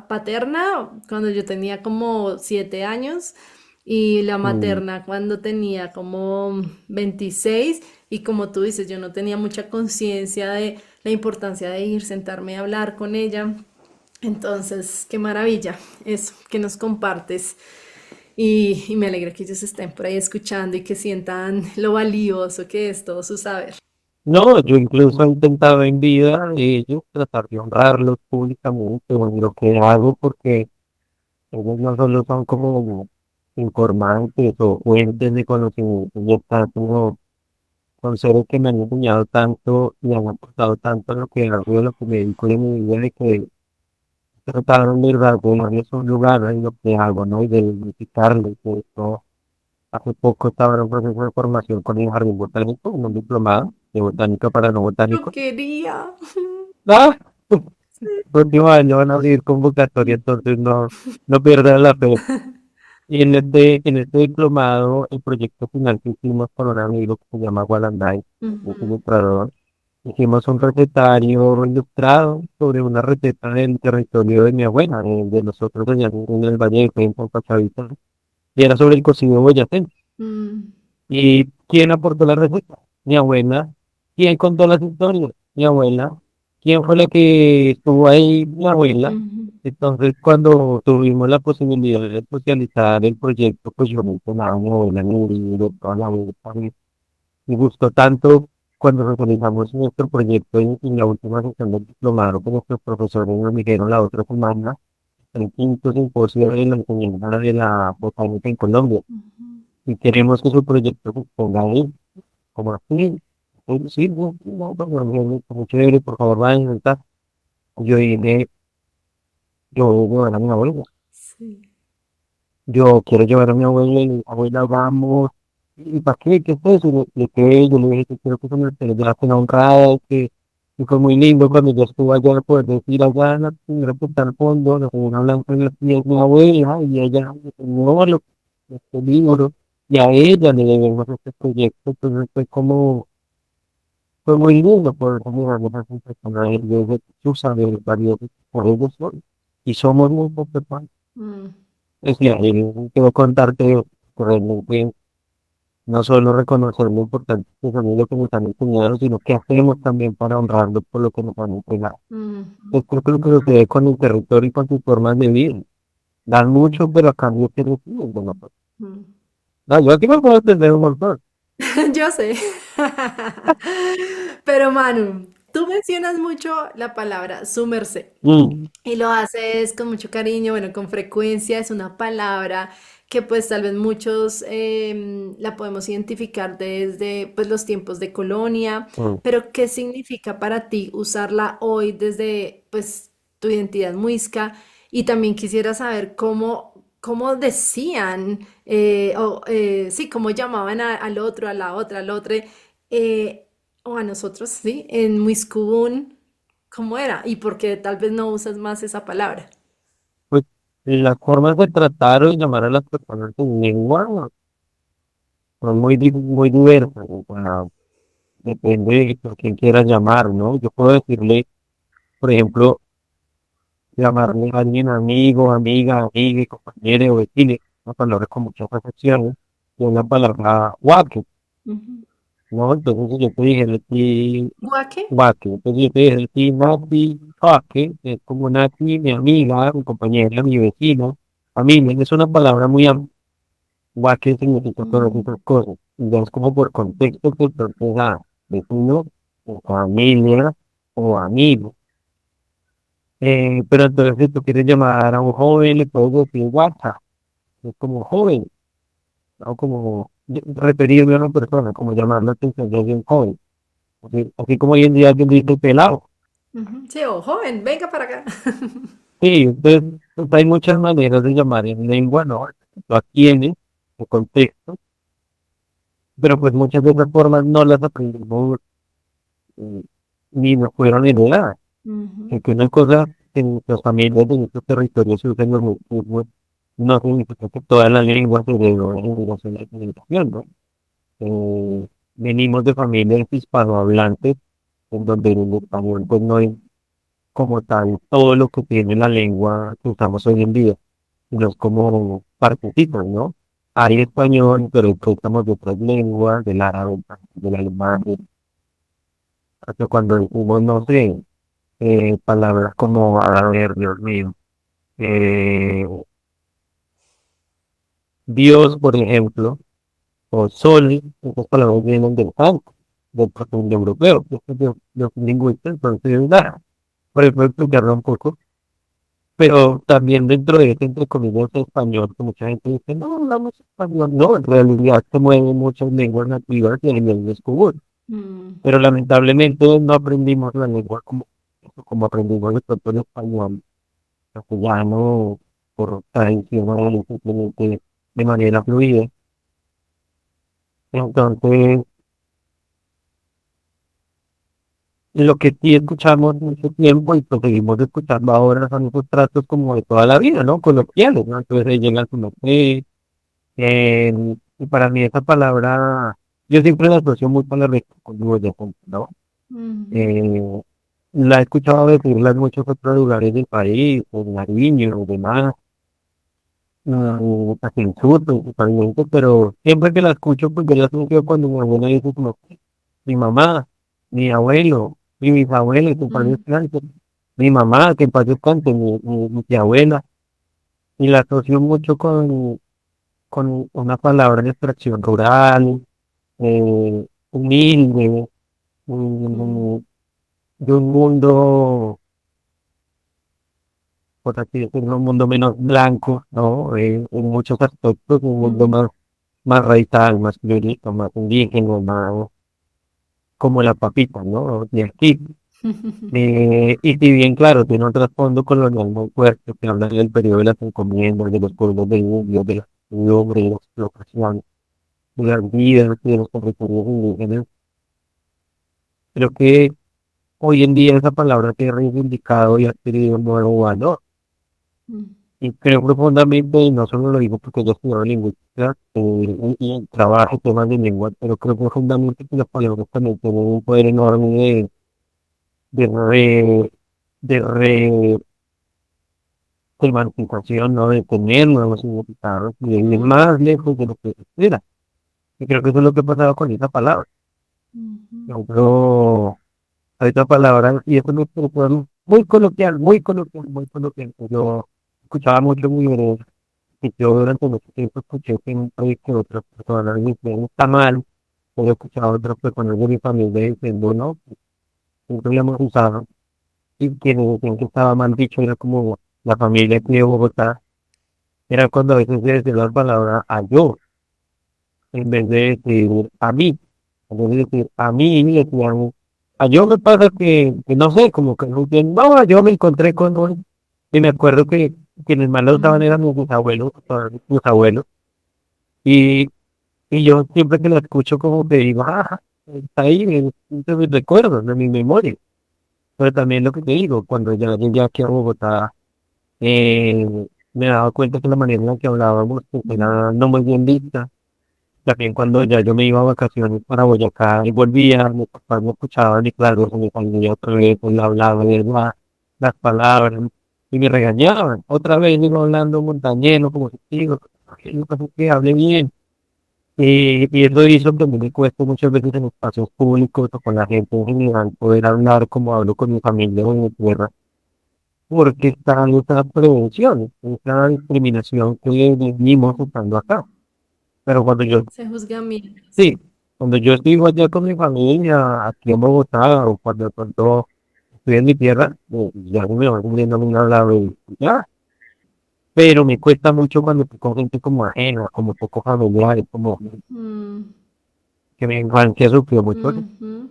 paterna cuando yo tenía como 7 años y la mm, materna cuando tenía como 26 y como tú dices, yo no tenía mucha conciencia de la importancia de ir, sentarme a hablar con ella. Entonces, qué maravilla eso que nos compartes y me alegra que ellos estén por ahí escuchando y que sientan lo valioso que es todo su saber. no, yo incluso he intentado en vida de ellos tratar de honrarlos públicamente en lo que hago porque ellos no solo son como informantes o fuentes de conocimiento, y están como son seres que me han enseñado tanto y han aportado tanto a lo que hago, de lo que me dedico de mi vida, de que trataron de verdad de darles un lugar en lo que hago, ¿no? Y de dignificarles. De esto, hace poco estaba en un proceso de formación con el jardín botánico, un diplomado de botánica para no Yo botánicos. quería. ¡Ah! Próximo año van a abrir convocatoria, entonces no pierdan la fe. Y en este diplomado, el proyecto final que hicimos con un amigo que se llama Walanday, un Ujú. ilustrador, hicimos un recetario ilustrado sobre una receta del territorio de mi abuela, de nosotros allá en el Valle de Cauca, en Cochavita, y era sobre el cocido boyacense. Mm, ¿Y quién aportó la receta? Mi abuela. ¿Quién contó las historias? Mi abuela. ¿Quién fue la que estuvo ahí? Mi abuela. ujú. Entonces, cuando tuvimos la posibilidad de socializar el proyecto, pues yo me tomaba a mi abuela en el libro, toda la vuelta. Me gustó tanto cuando realizamos nuestro proyecto en la última sesión del diplomado, que nuestros profesores nos dijeron la otra semana, el quinto simposio de la enseñanza de la botánica en Colombia. Y queremos que su proyecto se ponga ahí, como así. Sí, no, no, no, no, no, no, como chévere, por favor, vayan a intentar. Yo dije, yo voy a llevar a mi abuela. Sí. Yo quiero llevar a mi abuela y mi abuela, vamos. ¿Y para qué? ¿Qué es eso? Y le expliqué, yo le dije que quiero que se me la pena honrada, que fue muy lindo cuando yo estuve allá, poder decir allá en la primera puesta al fondo, de una blanca en la piel de mi abuela, y ella me enseñó este libro, y a ella le debemos este proyecto, entonces fue muy lindo poder tener a una persona de su saber valioso por ellos son, y somos muy pocos. Mm, Es que quiero contarte realmente no solo reconocer lo importante que son lo que nos están enseñando, sino que hacemos también para honrarlo por lo que nos han entregado. mm, Yo creo que lo que sucede con el territorio y con sus formas de vida. Dan mucho, pero a cambio que reciben de nosotros. mm. No, yo aquí me puedo entender un montón. Yo sé. Pero Manu, tú mencionas mucho la palabra su merced Mm, y lo haces con mucho cariño, bueno, con frecuencia. Es una palabra que pues tal vez muchos la podemos identificar desde pues los tiempos de colonia, mm. pero ¿qué significa para ti usarla hoy desde pues tu identidad muisca? Y también quisiera saber cómo decían, sí, cómo llamaban al otro, a la otra, al otro, o a nosotros, sí, en Muiscubún, ¿cómo era? Y por qué tal vez no usas más esa palabra. Pues las formas de tratar o de llamar a las personas en lengua son muy diversas. O sea, depende de por quién quieras llamar, ¿no? Yo puedo decirle, por ejemplo, llamarle a alguien amigo, amiga, amiga, compañero o vecino, una palabra con muchas acepciones, y una palabra guaque, Ujú. ¿no? Entonces si yo te dije a ti ¿Guaque? guaque, entonces yo te dije a ti Nati, guaque, es como Nati, mi amiga, mi compañera, mi vecino, familia, es una palabra muy amplia. Guaque significa todas esas Mm, cosas, y ya es como por contexto que entonces vecino, o familia, o amigo. Pero entonces si tú quieres llamar a un joven, le puedes decir WhatsApp, es como joven, ¿no? Como referirme a una persona, como llamar la atención de alguien joven. Así como hoy en día alguien dice pelado. ujú. Sí, o joven, venga para acá. Sí, entonces pues, hay muchas maneras de llamar en lengua, ¿no? Tú tienes el contexto, pero pues muchas de esas formas no las aprendimos, eh, ni nos fueron heredadas. Ujú. Porque una cosa en las familias de nuestro territorio se usan los mismos, no significa que todas las lenguas se heredó en relación a la comunicación, ¿no? Venimos de familias hispanohablantes, en donde el español pues no es como tal todo lo que tiene la lengua que usamos hoy en día, sino es como partecitos, ¿no? Hay español, pero estamos de otras lenguas, del árabe, del alemán, hasta cuando decimos, no sé, palabras como, a ver, Dios mío, eh, Dios, por ejemplo, o sol, esas palabras vienen del franco, del profundo europeo, de un lingüista, entonces, nada, por ejemplo, explicarlo un poco, pero también dentro de ese, entre comillas, español, que mucha gente dice, no, hablamos español, no, en realidad se mueven muchas lenguas nativas y el inglés es común, Mm. pero lamentablemente no aprendimos la lengua como aprendimos de pronto el español, castellano, por tradición, o simplemente de manera fluida. Entonces, lo que sí escuchamos mucho tiempo y pues seguimos escuchando ahora son esos tratos como de toda la vida, ¿no? Coloquiales, ¿no? Entonces ahí llega su merced, y para mí esa palabra, yo siempre la asocio muy con la con de ¿no? Ujú. Eh, la he escuchado decirla en muchos otros lugares del país, en Nariño, demás, aquí en sur principalmente, pero siempre que la escucho, pues yo la asocio cuando mi abuela dice como, mi mamá, mi abuelo, mi bisabuelo, que en paz Mm. descanse, mi mamá, que en paz descanse, mi tía abuela, y la asocio mucho con una palabra de extracción rural, humilde, Mm. mm, de un mundo, por así decirlo, un mundo menos blanco, ¿no? En muchos aspectos, un mundo Mm. más radical, más criolito, más indígena, más como la papita, ¿no? De aquí. Y si bien, claro, tiene un trasfondo colonial muy fuerte, que habla del periodo de las encomiendas, de los pueblos de indios, de la costumbre, de la explotación, de las vidas, de los territorios indígenas. Creo que hoy en día esa palabra se ha reivindicado y ha adquirido un nuevo valor. Mm. Y creo profundamente, y no solo lo digo porque yo estudiado lingüística y trabajo temas de lengua, pero creo profundamente que las palabras también tienen un poder enorme de, re, de re semánticación, ¿no? De tener nuevos significados y de ir Mm. más lejos de lo que se espera. Y creo que eso es lo que ha pasado con esa palabra. Ujú. Por ejemplo, hay otra palabra, y eso me parece muy coloquial, muy coloquial, muy coloquial. Yo escuchaba mucho muy bien, y yo durante mucho tiempo escuché siempre que otras personas dicen, está mal, o he escuchado a otras personas de mi familia diciendo, no, siempre lo hemos usado, y quienes decían que estaba mal dicho era como la familia aquí de Bogotá, era cuando a veces se decía la palabra a yo, en vez de decir a mí, en vez de decir a mí, decían, a yo me pasa que no sé, como que no, no, yo me encontré con un, y me acuerdo que quienes más lo usaban Mm. eran mis abuelos, y, y yo siempre que lo escucho como que digo, ah, está ahí, de mis recuerdos, de mi memoria, pero también lo que te digo, cuando ya llegué aquí a Bogotá, eh, me daba cuenta que la manera en la que hablábamos pues, Mm. era no muy bien vista. También cuando ya yo me iba a vacaciones para Boyacá y volvía, mis papás me escuchaban y claro, se me salía otra vez, pues hablaba de las palabras y me regañaban. Otra vez iba hablando montañero, como si digo, que hable bien. Y eso hizo que a mí me cuesta muchas veces en espacios públicos o con la gente en general poder hablar como hablo con mi familia o en mi tierra, porque está esa prevención, esa discriminación que venimos usando acá. Pero cuando yo Se juzga menos. Sí, cuando yo estoy allá con mi familia, aquí en Bogotá, o cuando de pronto estoy en mi tierra, ya no me van viendo a hablar y ya, pero me cuesta mucho cuando estoy con gente como ajena, como poco familiar, como Mm. que mi infancia sufrió mucho. Ujú.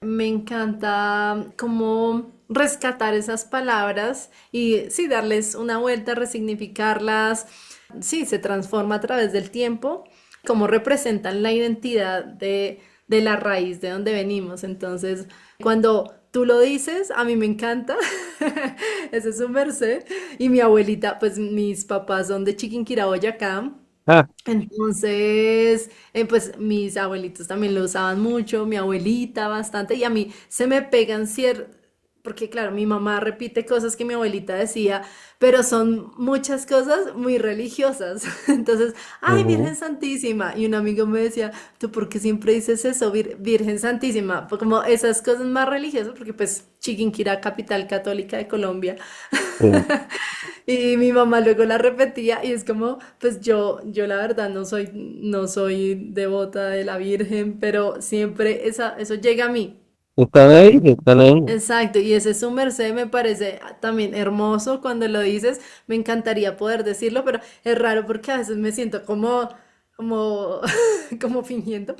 Me encanta cómo rescatar esas palabras y sí, darles una vuelta, resignificarlas. Sí, se transforma a través del tiempo, cómo representan la identidad de la raíz de donde venimos. Entonces, cuando tú lo dices, a mí me encanta. Ese es su merced. Y mi abuelita, pues mis papás son de Chiquinquirá, Boyacá. Ah, Entonces, pues mis abuelitos también lo usaban mucho, mi abuelita bastante, y a mí se me pegan porque claro, mi mamá repite cosas que mi abuelita decía, pero son muchas cosas muy religiosas. Entonces, ay, ujú, Virgen Santísima. Y un amigo me decía, ¿tú por qué siempre dices eso, Virgen Santísima? Pues como esas cosas más religiosas, porque pues Chiquinquirá, capital católica de Colombia. sí. Y mi mamá luego la repetía y es como, pues yo la verdad no soy devota de la Virgen, pero siempre eso llega a mí. Están ahí, están ahí. Exacto, y ese su merced me parece también hermoso cuando lo dices, me encantaría poder decirlo, pero es raro porque a veces me siento como, como fingiendo.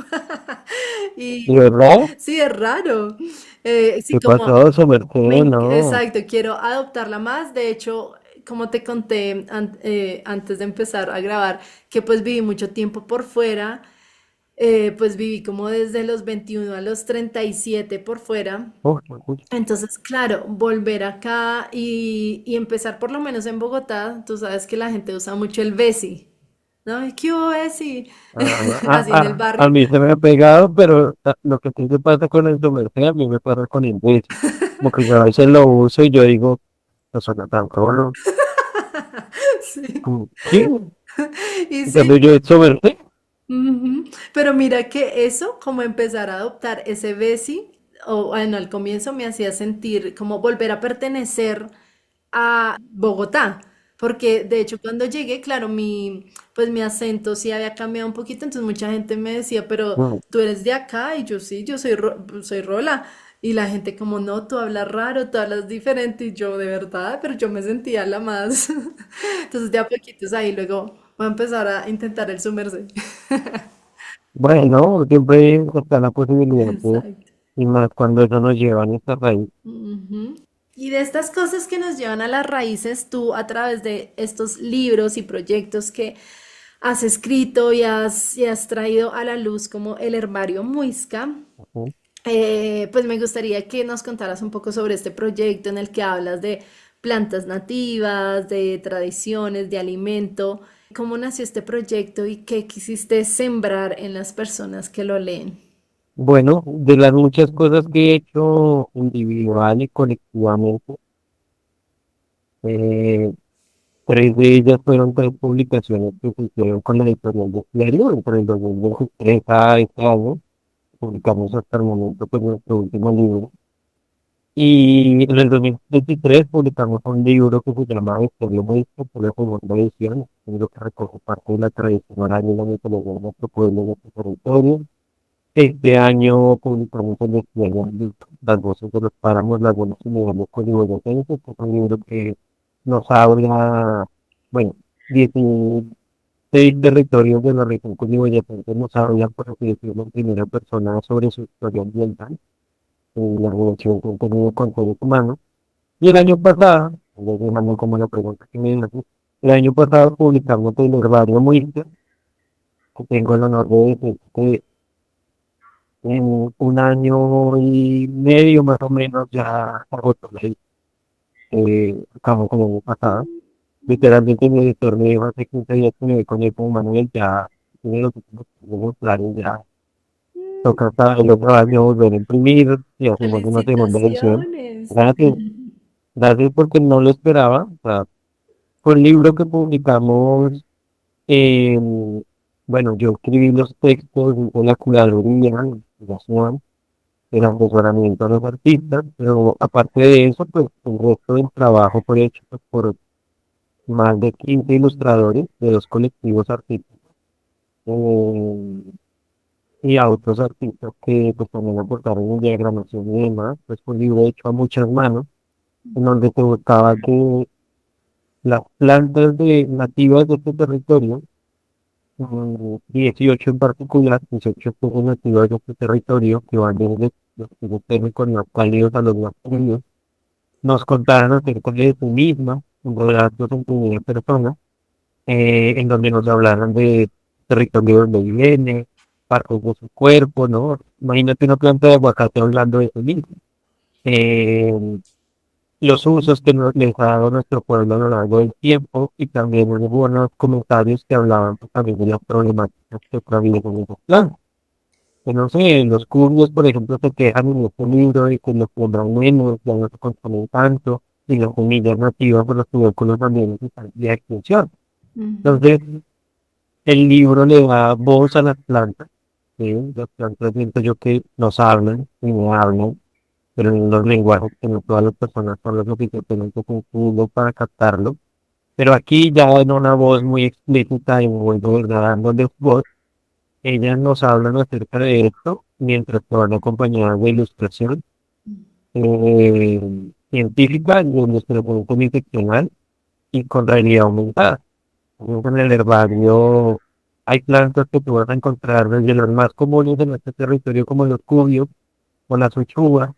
¿De Y verdad? sí, es raro. Sí, ¿Qué pasó, su merced? No. Exacto, quiero adoptarla más. De hecho, como te conté antes de empezar a grabar, que pues viví mucho tiempo por fuera, pues viví como desde los 21 a los 37 por fuera. Oh, escucha. Entonces, claro, volver acá y empezar por lo menos en Bogotá, tú sabes que la gente usa mucho el Besi, ¿no? ¿Qué hubo Besi? Así en el A barrio. mí se me ha pegado, pero lo que sí se pasa con el comercial, a mí me pasa con el Wish. Como que yo a veces lo uso y yo digo, no suena tan rolo. Sí. Como, ¿qué? Y En sí, cambio yo he hecho verde. ujú. Pero mira que eso, como empezar a adoptar ese Besi, o bueno, al comienzo me hacía sentir como volver a pertenecer a Bogotá, porque de hecho cuando llegué, claro, pues mi acento sí había cambiado un poquito, entonces mucha gente me decía, pero Mm. tú eres de acá, y yo sí, yo soy Rola, y la gente como, no, tú hablas raro, tú hablas diferente, y yo de verdad, pero yo me sentía la más. Entonces de a poquitos ahí luego voy a empezar a intentar el sumerse. Bueno, siempre está la posibilidad de, Exacto. y más cuando eso nos lleva a nuestra raíz. Ujú. Y de estas cosas que nos llevan a las raíces, tú a través de estos libros y proyectos que has escrito y has traído a la luz como el herbario Muisca, Ujú. pues me gustaría que nos contaras un poco sobre este proyecto en el que hablas de plantas nativas, de tradiciones, de alimento. ¿Cómo nació este proyecto y qué quisiste sembrar en las personas que lo leen? Bueno, de las muchas cosas que he hecho individual y colectivamente, eh, tres de ellas fueron tres publicaciones que se hicieron con la editorial de Clario entre el 2023 a este año. Publicamos hasta el momento pues nuestro último libro. Y en el 2023 publicamos un libro que se llama Historia Muestra por la segunda edición, un libro que recoge parte de la tradición oral y la mitología de nuestro pueblo y nuestro territorio. Este año publicamos el estudio de Las voces de los páramos, las buenas y niveles coliboyacenses, que es un libro que nos habla, bueno, 16 territorios de la región coliboyacense nos hablan, por así decirlo, en primera persona sobre su historia ambiental y la relación que han tenido con seres humanos. Y el año pasado, dejando como la pregunta que me haces, el año pasado publicamos el herbario Muisca, que tengo el honor de decir que en un año y medio más o menos ya agotó la acabó como año pasado. Literalmente mi editor me dijo hace 15 días que me voy con el como Manuel, ya tiene los últimos planes, ya toca hasta el otro año volver a imprimir y hacemos una segunda edición. Felicitaciones. Gracias, gracias porque no lo esperaba. O sea, fue un libro que publicamos, bueno, yo escribí los textos, hice la curaduría, la investigación, el asesoramiento a los artistas, pero aparte de eso, pues el resto del trabajo fue hecho pues, por más de 15 ilustradores de dos colectivos artísticos eh, y a otros artistas que pues también aportaron en diagramación y demás, pues fue un libro hecho a muchas manos, en donde se buscaba que las plantas nativas de este territorio, 18 en particular, 18 especies nativas de este territorio, que van desde los tipos térmicos más cálidos a los más fríos, nos contaron acerca de sí misma, un relato en primera persona, en donde nos hablaran de territorio donde viene, partes de su cuerpo, ¿no? Imagínate una planta de aguacate hablando de eso mismo. Eh, los usos que les ha dado nuestro pueblo a lo largo del tiempo y también hubo buenos comentarios que hablaban pues, también de las problemáticas que atraviesan esos plantas. Que no sé, los kurdos, por ejemplo, se quejan en este libro de que los pondrán menos, ya no se consumen tanto, y las semillas nativas por los tubérculos también están de extinción. Ujú. Entonces, el libro le da voz a las plantas, ¿sí? Las plantas siento yo que nos hablan y no hablan, pero en los lenguajes que no todas las personas son lo suficientemente confuso para captarlo. Pero aquí ya en una voz muy explícita y muy de verdad dándole voz, ellas nos hablan acerca de esto, mientras que van acompañadas de ilustración eh, científica, de ilustración conceptual y con realidad aumentada. Por ejemplo, en el herbario hay plantas que tú vas a encontrar desde las más comunes de nuestro territorio, como los cubios o las uchuvas,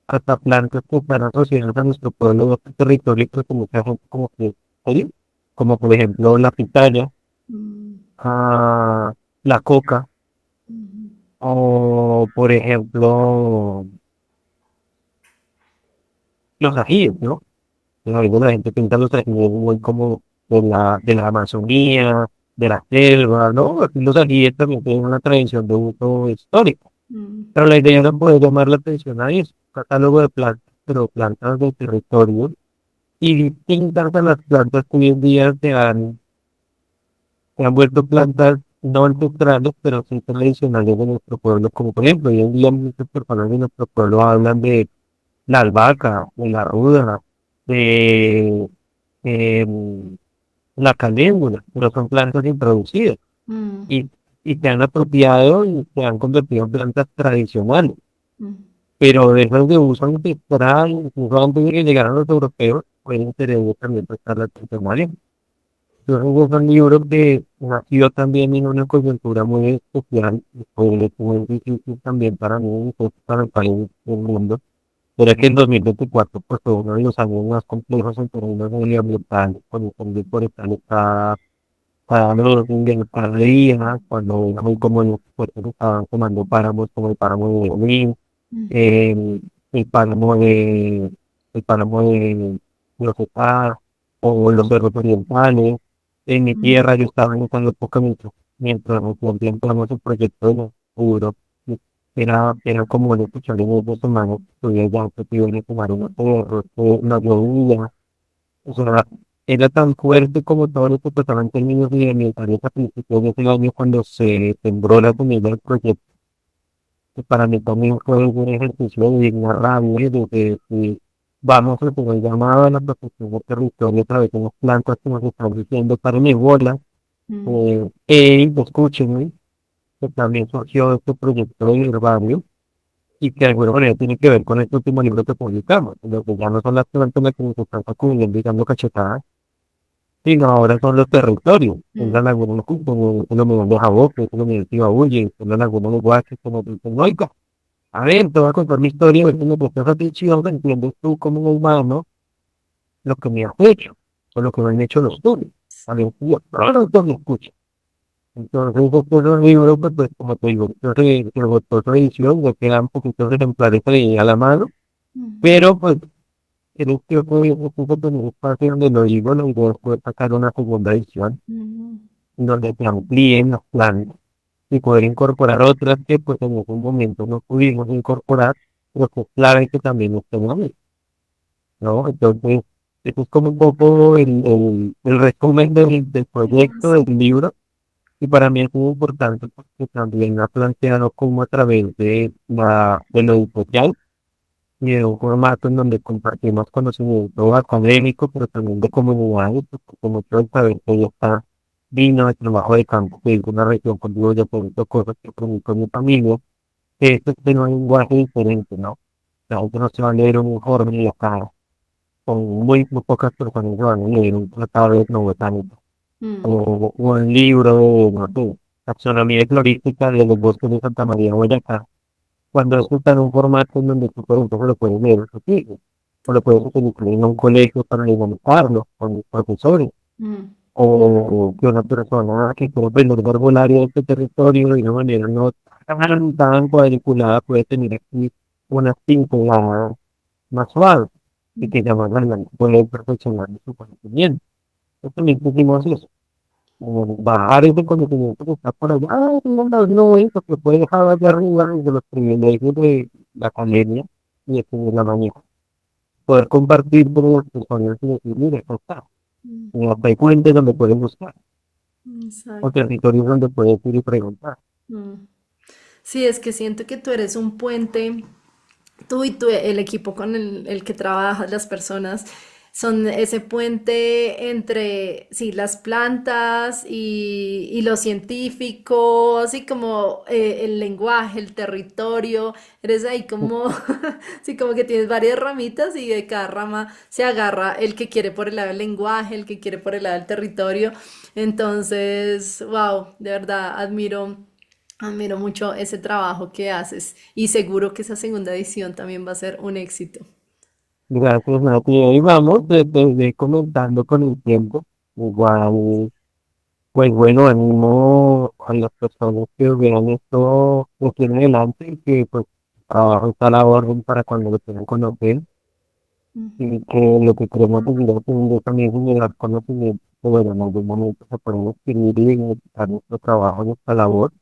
hasta plantas que están asociadas a nuestro pueblo, a nuestro territorio, pues, como mucha gente como que, ¿sí? Como por ejemplo la pitaya, Mm, la coca, ujú. o por ejemplo los ajíes, ¿no? La gente pinta los ajíes muy como de la Amazonía, de la selva, ¿no? Aquí los ajíes también tienen una tradición de uso histórico. Mm, Pero la idea era poder llamar la atención a eso, catálogo de plantas, pero plantas de territorio y distintas a las plantas que hoy en día se han vuelto plantas no ancestrales, pero sí tradicionales de nuestro pueblo, como por ejemplo, hoy en día muchas personas de nuestro pueblo hablan de la albahaca, de la ruda, de em, la caléndula, pero son plantas introducidas mm, y, y se han apropiado y se han convertido en plantas tradicionales. mm. Pero de esas de uso ancestral, incluso antes de que llegaran los europeos, pueden tener también prestar la atención a ello. Entonces, son libros de nació también en una coyuntura muy especial, y fue muy difícil también para mí, y pues, para el país, el mundo. Era que el 2024 pues, fue uno de los años más complejos en términos medioambientales, cuando el cambio forestal está parando en cada día, cuando era muy común los puertos estaban tomando páramos como el páramo de Berlín, Mm, eh, el páramo de Biosefar o los cerros orientales. En mi mm, tierra yo estaba en esa época mientras nos contemplamos el proyecto de los seguros. Era como el escuchar en los humanos que ya se iban a tomar una porro, una llovía. O sea, era tan fuerte como todo lo que pasaba en términos medioambientales a principios de ese año cuando se sembró la comida del proyecto, que para mí también fue un ejercicio de digna rabia, de que si vamos a poner llamada a la protección del territorio a través de unas plantas que nos están diciendo para mi bola, mm, escúchenme, que también surgió este proyecto de herbario y que de alguna manera tiene que ver con este último libro que publicamos, lo que ya no son las plantas las que nos están sacudiendo y dando cachetadas, sino ahora son los territorios, es la mm. laguna de Cuco, es lo mismo de Jaboque, es lo mismo de Tibabulle, es la laguna de Guache, como dicen, oiga, a ver, te voy a contar mi historia, a ver si me prestas atención, entiendes tú como un humano lo que me has hecho, o lo que me han hecho los tuyos, a ver, yo, no me escucha. Entonces, este es un libro, pues, como te digo, que agotó su edición, ya quedan poquitos ejemplares ahí a la mano, Ujú, pero pues creo que fue un espacio donde lo digo, la idea fue sacar una segunda edición, ujú. donde se amplíen los planes y poder incorporar otras que pues en algún momento no pudimos incorporar, pero que es clave que también estén ahí, ¿no? Entonces, eso es como un poco el resumen del proyecto, Hermoso. del libro, y para mí es muy importante porque también ha planteado como a través de lo editorial y de un formato en donde compartimos conocimiento académico, pero también de comunidad, porque como todo saber que ya está vino de trabajo de campo, que es una región con digo, yo por cosas que aprendí con mi familia, que esto tiene un lenguaje diferente, ¿no? La gente no se va a leer un informe y acá, con muy pocas personas se van a leer un tratado de etnobotánica, Mm, o un libro de, no sé, taxonomía florística de los bosques de Santa María, Boyacá, cuando eso está en un formato en donde tú, por ejemplo, lo puedes leer contigo, o lo puedes utilizar en un colegio para dinamitarlo con los profesores, mm. o que una persona que quiere aprender arbolaria de este territorio de una manera no tan cuadriculada puede tener aquí una pincelada más suave y que ya más adelante puede perfeccionar su conocimiento. Entonces también pusimos eso, como bajar ese conocimiento que está por allá, no es lo que puede dejar allá arriba de los privilegios de la academia y de que la maneja, poder compartir con las personas y decir, mire, acá está, Mm, y acá hay fuentes donde pueden buscar, o exacto. territorios donde pueden ir y preguntar. Mm. Sí, es que siento que tú eres un puente, tú y el equipo con el que trabajas, las personas, son ese puente entre, sí, las plantas y lo científico, así como el lenguaje, el territorio, eres ahí como, sí, como que tienes varias ramitas y de cada rama se agarra el que quiere por el lado del lenguaje, el que quiere por el lado del territorio. Entonces, wow, de verdad, admiro mucho ese trabajo que haces y seguro que esa segunda edición también va a ser un éxito. Gracias, Nati. Y ahí vamos, comentando con el tiempo. Igual, pues bueno, animo a las personas que vean esto de aquí en adelante y que pues abajo está la orden para cuando lo quieran conocer Ujú, y que lo que queremos es también generar conocimiento, que bueno, en algún momento se pueden escribir y identificar nuestro trabajo, nuestra labor,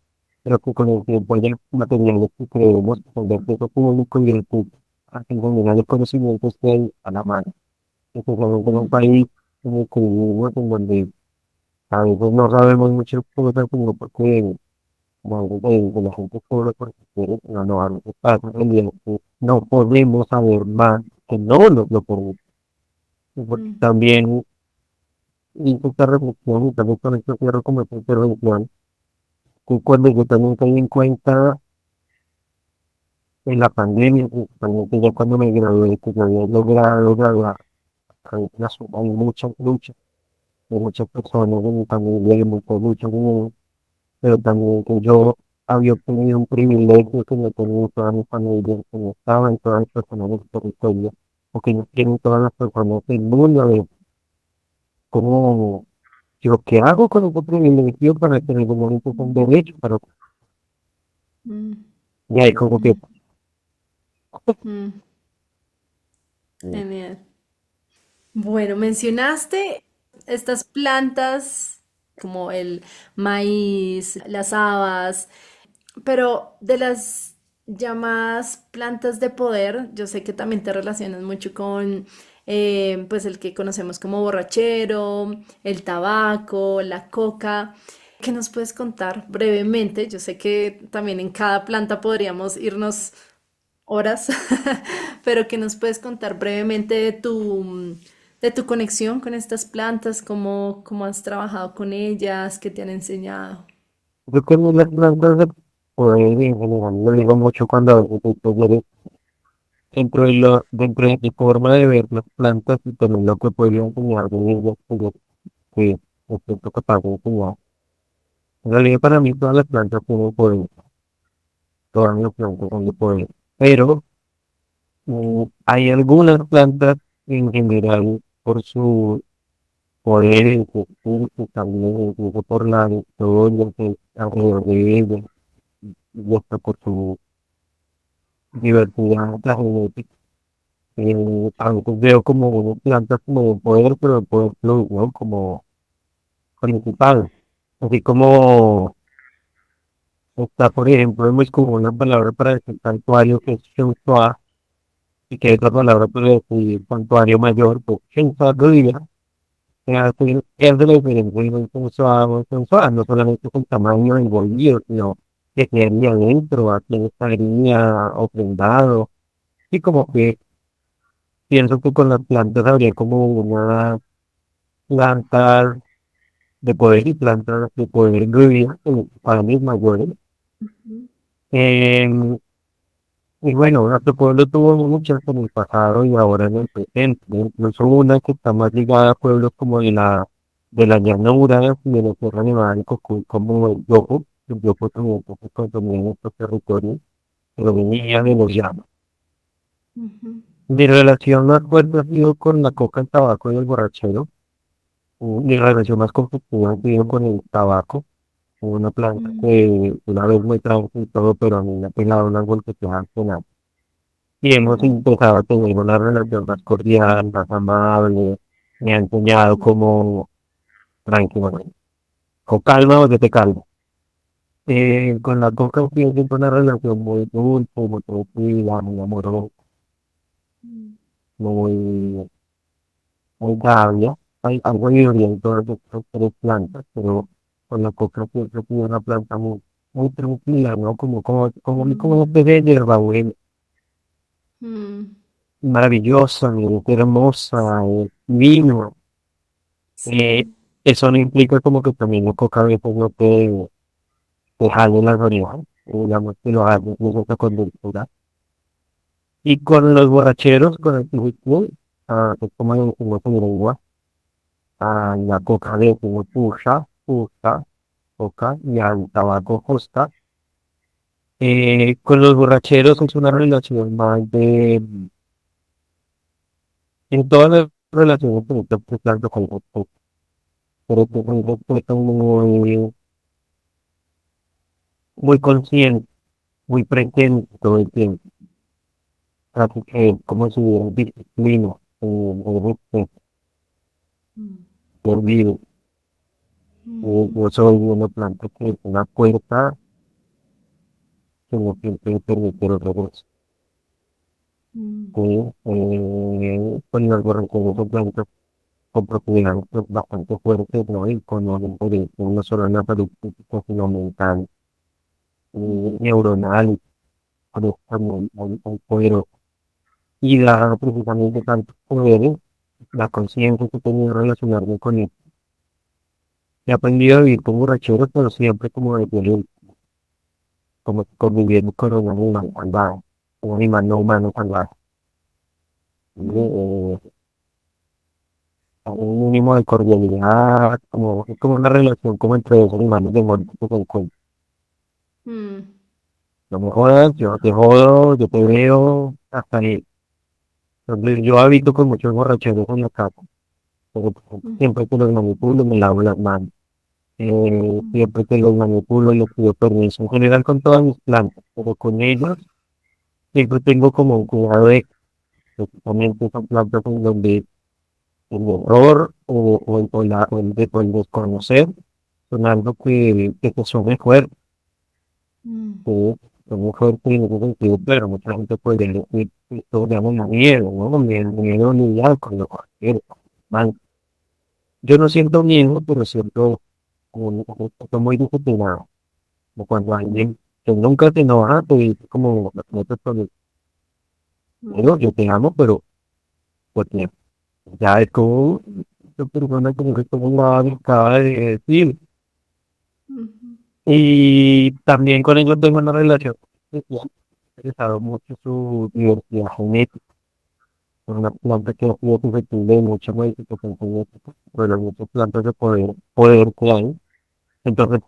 pero que con el tiempo haya materiales que creemos que son de acceso público y gratuito, a que generar el conocimiento esté a la mano, especialmente en un ujú, país como el que vivimos, en donde a veces no sabemos muchas cosas como porque como algo de la gente pobre porque quiere, pero no, a veces pasa en realidad que no podemos saber más que no nos lo permite. Y porque ujú, también hice esta reflexión y también con esto quiero como esta intervención, que cuando yo también caí en cuenta en la pandemia, principalmente ya cuando me gradué, que yo había logrado graduar, hay muchas luchas de muchas personas de mi familia y muchas luchas de pero también que yo había obtenido un privilegio que no tenía toda mi familia, que no estaba en todas las personas del territorio, o que no tienen todas las personas del mundo, de cómo, yo, ¿qué hago con ese privilegio para que en algún momento son derechos? Para, ujú, y ahí como que, ujú. Genial. Bueno, mencionaste estas plantas como el maíz, las habas, pero de las llamadas plantas de poder, yo sé que también te relacionas mucho con pues el que conocemos como borrachero, el tabaco, la coca. ¿Qué nos puedes contar brevemente? Yo sé que también en cada planta podríamos irnos horas, pero ¿qué nos puedes contar brevemente de tu conexión con estas plantas? ¿Cómo has trabajado con ellas? ¿Qué te han enseñado? yo creo que las plantas de poder en general, lo digo mucho cuando dentro de mi forma de ver las plantas y también lo que podría enseñar de ellas, que es cierto que pago enseñar. En realidad para mí todas las plantas tienen poder, todas las plantas son de poder, pero hay algunas plantas en general por su poder en su espíritu, también incluso por la historia que alrededor de ellas, y hasta por su diversidad la genética. A veces veo como unas plantas como de poder, pero de poder fluir, ¿no? Como principal. Así como está, por ejemplo, hemos como una palabra para decir santuario que es Shenzhua, y que otra palabra para decir santuario mayor, pues Shenzhua es de la diferencia de un Shenzhua, no solamente es el tamaño del bolillo, sino que quedaría adentro, a quién estaría ofrendado, y como que pienso que con las plantas habría como una planta de poder y plantas de poder en vida, para mí es mayores. Em, Y bueno, nuestro pueblo tuvo muchas en el pasado y ahora en el presente, ¿no? Incluso una que está más ligada a pueblos como de la llanura y de la Sierra Nevada de Cocuy, como el Yopo también pues, se consumía en estos territorios, pero venía de los llanos. Ujú, Mi relación más fuerte ha sido con la coca, el tabaco y el borrachero, Mi relación más conflictiva ha sido con el tabaco, una planta Mm, que una vez muy tranquila y todo, pero a mí me ha pegado unas golpeadas penales. Y hemos mm, empezado a tener una relación más cordial, más amable, me ha enseñado mm, como tranquilo, con calma o te calma. Con la coca sí siento una relación muy dulce, muy tranquila, muy amorosa, mm, muy, muy sabia. Hay algo violento en todas estas tres plantas, pero con la coca siempre fue una planta muy, muy tranquila, ¿no? Como un mm, bebé de hierba buena, mm. maravillosa, hermosa, vino. Eh, Sí. Eso no implica como que también la coca a veces no te jale las orejas, digamos que lo hagas con esa conducta. Y con los borracheros, con el whisky, es como decimos en lengua, la coca le decimos pucha, pucha, coca, y al tabaco justa. Con los borracheros es una relación más en todas las relaciones que estoy presentando con respeto, pero que es un respeto muy, muy consciente, muy presente todo el tiempo, así que como si hubiera disciplina, un respeto, Mm, por vivo. mm, Yo soy una planta que es una puerta que no siempre permite los regresos. mm, Sí, con los borracheros son plantas con propiedades pues, bastante fuertes, ¿no? Y con un poder, no solo en la salud física, sino mental, mm, neuronal, por eso también muy poderoso. Y da precisamente tantos poderes, la conciencia que tenía de relacionarme con él. He aprendido a vivir con borracheros, pero siempre como de violencia, como conviviendo con un animal salvaje, un animal no humano salvaje. mm, Un mínimo de cordialidad, como una relación como entre dos animales de muerte que se encuentran. mm, No me jodas, yo no te jodo, yo te veo, hasta ahí. Entonces, yo habito con muchos borracheros en la casa, pero por ejemplo, mm, siempre que los manipulo me lavo las manos. mm, Siempre que los manipulo les pido permiso, en general con todas mis plantas, pero con ellos siempre tengo como un cuidado de precisamente son plantas en donde el error o el desconocer son algo que consume fuerte, mm, que consume fuerte en ese sentido, pero mucha gente puede decir que esto llama miedo, ¿no? Miedo lidiar con lo que man. Yo no siento miedo, pero siento un poco muy disciplinado, como cuando alguien que nunca te enoja, te dice como, no te estoy mm, diciendo, yo te amo, pero porque ya es como esta persona como que como una acaba de decir. mm, Y también con ellos tengo una relación especial. He interesado mucho su diversidad genética. Es una planta que ha sido susceptible de mucha modificación genética, de las muchas plantas de poder que hay. Entonces,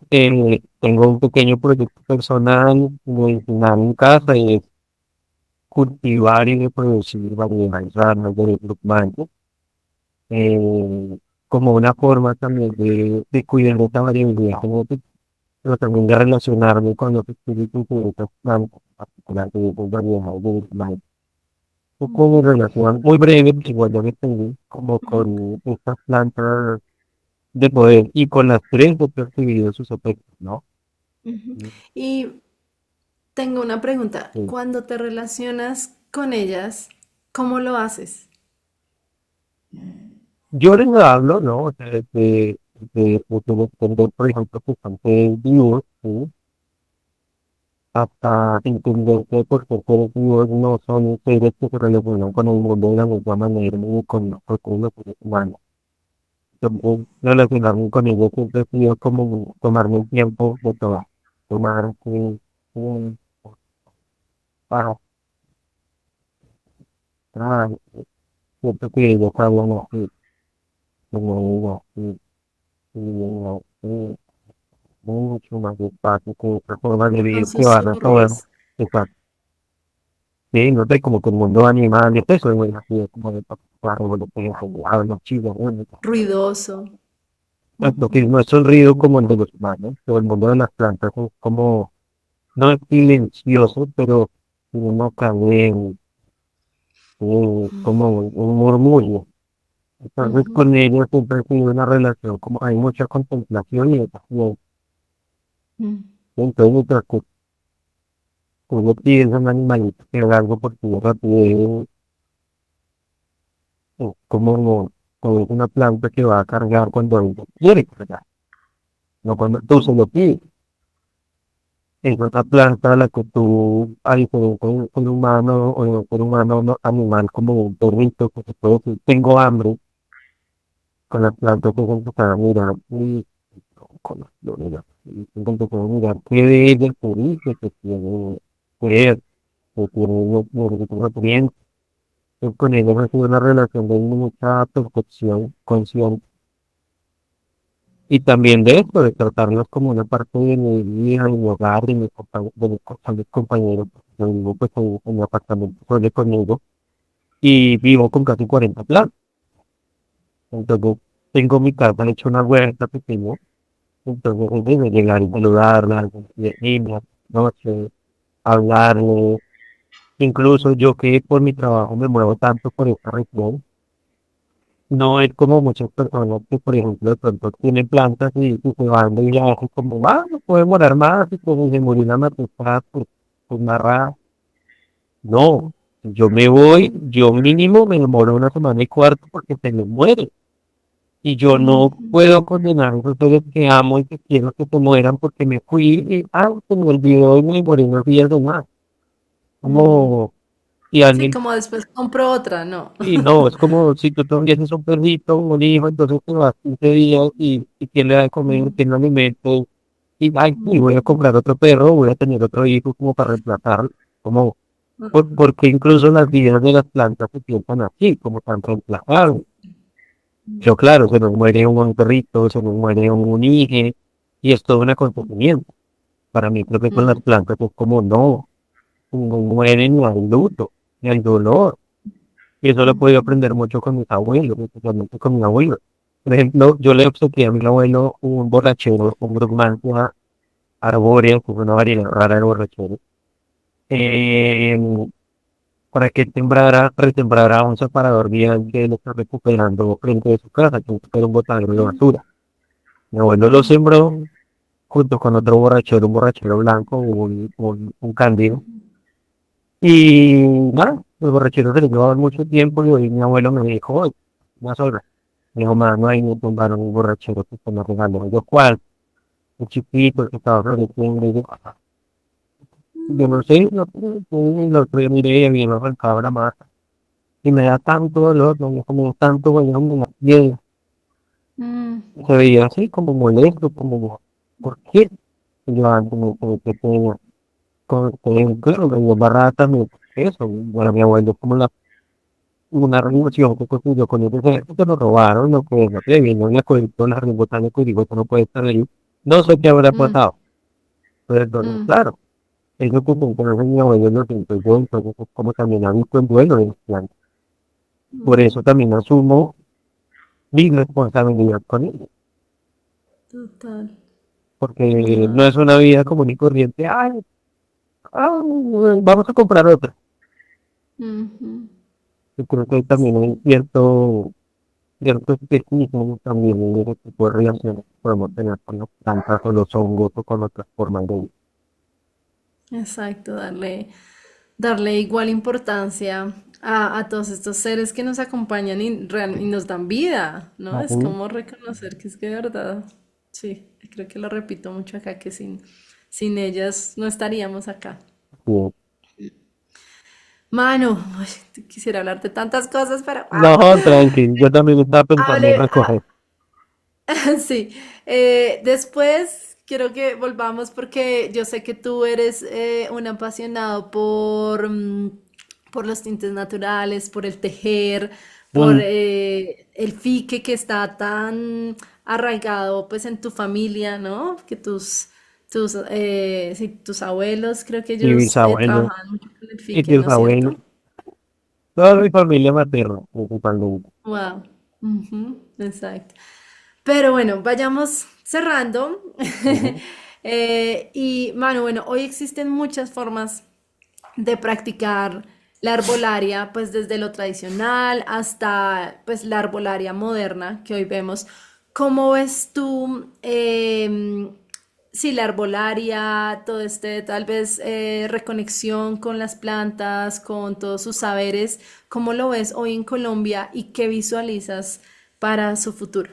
tengo un pequeño proyecto personal, medicinal en casa y es cultivar y reproducir variedades raras de grupos como una forma también de cuidar esta variabilidad genética pero también de relacionarme con los espíritus de otras plantas, particularmente con variedades de animales. Un poco mi mm, relación muy breve, igual ya me entendí, como mm, con estas plantas de poder y con las tres he percibido sus efectos, ¿no? ujú. Y tengo una pregunta. Sí. Cuando te relacionas con ellas, ¿cómo lo haces? Yo les hablo, ¿no? O sea, de entender, por ejemplo, que están vivos, ¿sí? Hasta entender que por ser seres vivos no son seres que se relacionan con el mundo de la misma manera ni con nosotros los seres humanos. También relacionarme con ellos siempre ha sido como tomarme un tiempo de tomar un para atrás, siempre que ellos hablan así, como así, así, mucho más despacio, que otra forma de Son vivir que van a saber, susurros. exacto, sí, no sé, como que el mundo animal, y eso es muy así, como de papá. árboles enredados, los chivos, bueno, ruidoso. lo que Ujú, no es un ruido como el de los humanos, pero el mundo de las plantas es como, no es silencioso, pero uno cae como un murmullo. Entonces ujú, con ellos siempre he tenido una relación, como hay mucha contemplación y ujú, entonces mientras que uno piensa en un animalito que haga algo por tierra, como es una planta que va a cargar cuando uno quiere cargar, no cuando tú se lo pides. Es una planta a la que tú, a diferencia de un ser humano o de un ser humano animal como un perrito que se puede decir, tengo hambre, con las plantas que se empiezan a mirar y con las flores, y se empiezan a mirar qué de ellas se dice que tiene poder, que tiene nutrientes. Con ellas ha sido una relación de mucha perfección consciente. Y también de esto, de tratarlos como una parte de mi vida, de mi hogar, de mis compañeros. Yo vivo pues en mi apartamento solo conmigo y vivo con casi 40 plantas. Entonces tengo mi casa hecha una huerta pequeña. Entonces es de llegar y saludarlas, decirles, noche, hablarles. Incluso yo que por mi trabajo me muevo tanto por esta región, no es como muchas personas que, por ejemplo, de pronto tienen plantas y se van de viaje como, no puede morar más y como se murió una matufada, pues narra. No, yo me voy, yo mínimo me demoro una semana y cuarto porque se me muere. Y yo no ujú, puedo condenar a esos seres que amo y que quiero que se mueran porque me fui y, se me olvidó y me morí unos días de más. ujú. Como, y Sí, alguien. como después compro otra, no. Y no, es como si tú tuvieses un perrito, un hijo, entonces te vas 15 días y quién le da de comer, quién lo alimenta, y ay, y voy a Ujú, comprar otro perro, voy a tener otro hijo como para reemplazarlo, como, ujú, porque incluso las vidas de las plantas se piensan así, como para reemplazarlo. Pero claro, se nos muere un perrito, se nos muere un hijo, y es todo un acontecimiento. Para mí creo que con las ujú, plantas es como no mueren, no hay luto, ni hay dolor. Y eso lo he podido ujú, aprender mucho con mis abuelos, especialmente con mi abuelo. Por ejemplo, yo le obsequié a mi abuelo un borrachero, un Brugmansia arbórea, que es una variedad rara de borrachero, eh, para que resembrara un separador vial que lo está recuperando frente de su casa, que era un botadero de basura. Mi abuelo lo sembró junto con otro borrachero, un borrachero blanco, un cándido. Y nada, los borracheros se les llevaban mucho tiempo y hoy mi abuelo me dijo, "Oye, más horas". Me dijo, no hay me tumbaron un borrachero que se nos regaló. Yo, ¿cuál? Un chiquito que estaba floreciendo. Y yo no sé, lo miré y había arrancado la mata. Y me da tanto dolor, no me como tanto dolor en la piel. ujú, Se veía así como molesto, como, ¿por qué? Y yo antes me pequeño, claro, me dio barata, eso. Bueno, mi abuelo como una revolución que construyó con ellos, que lo robaron, no puede, no te viene un acueducto, la jardín botánico y digo, esto no puede estar ahí. No sé qué habrá ujú, pasado. Pero entonces, ujú, claro, eso que con mi abuelo lo siento yo, entonces es como también ha visto en duelo de los plantas. Por ujú. eso también asumo mi responsabilidad con ellos, Total. porque no No. es una vida común y corriente, vamos a comprar otra. Ujú, Yo creo que también hay sí. cierto especismo también en ese tipo de relaciones que podemos tener con las plantas o los hongos o con otras formas de vida. Exacto, darle igual importancia a todos estos seres que nos acompañan y nos dan vida, ¿no? Es Ujú. como reconocer que es que de verdad, sí, creo que lo repito mucho acá, que sin ellas no estaríamos acá. Sí. Mano, ay, quisiera hablarte tantas cosas, pero No, tranqui, yo también estaba pensando en hable, recoger. sí. Después quiero que volvamos porque yo sé que tú eres un apasionado por los tintes naturales, por el tejer, por Mm, el fique que está tan arraigado pues en tu familia, ¿no? Que sí, tus abuelos, creo que y ellos bisabuelo, trabajaban mucho con el y fique, ¿no es bisabuelo. cierto? Toda mi familia materna, principalmente. Wow. Ujú, exacto. Pero bueno, vayamos cerrando. Ujú. Y Manu, bueno, hoy existen muchas formas de practicar la arbolaria, pues desde lo tradicional hasta pues la arbolaria moderna que hoy vemos. ¿Cómo ves tú, sí, la arbolaria, todo este tal vez reconexión con las plantas, con todos sus saberes? ¿Cómo lo ves hoy en Colombia y qué visualizas para su futuro?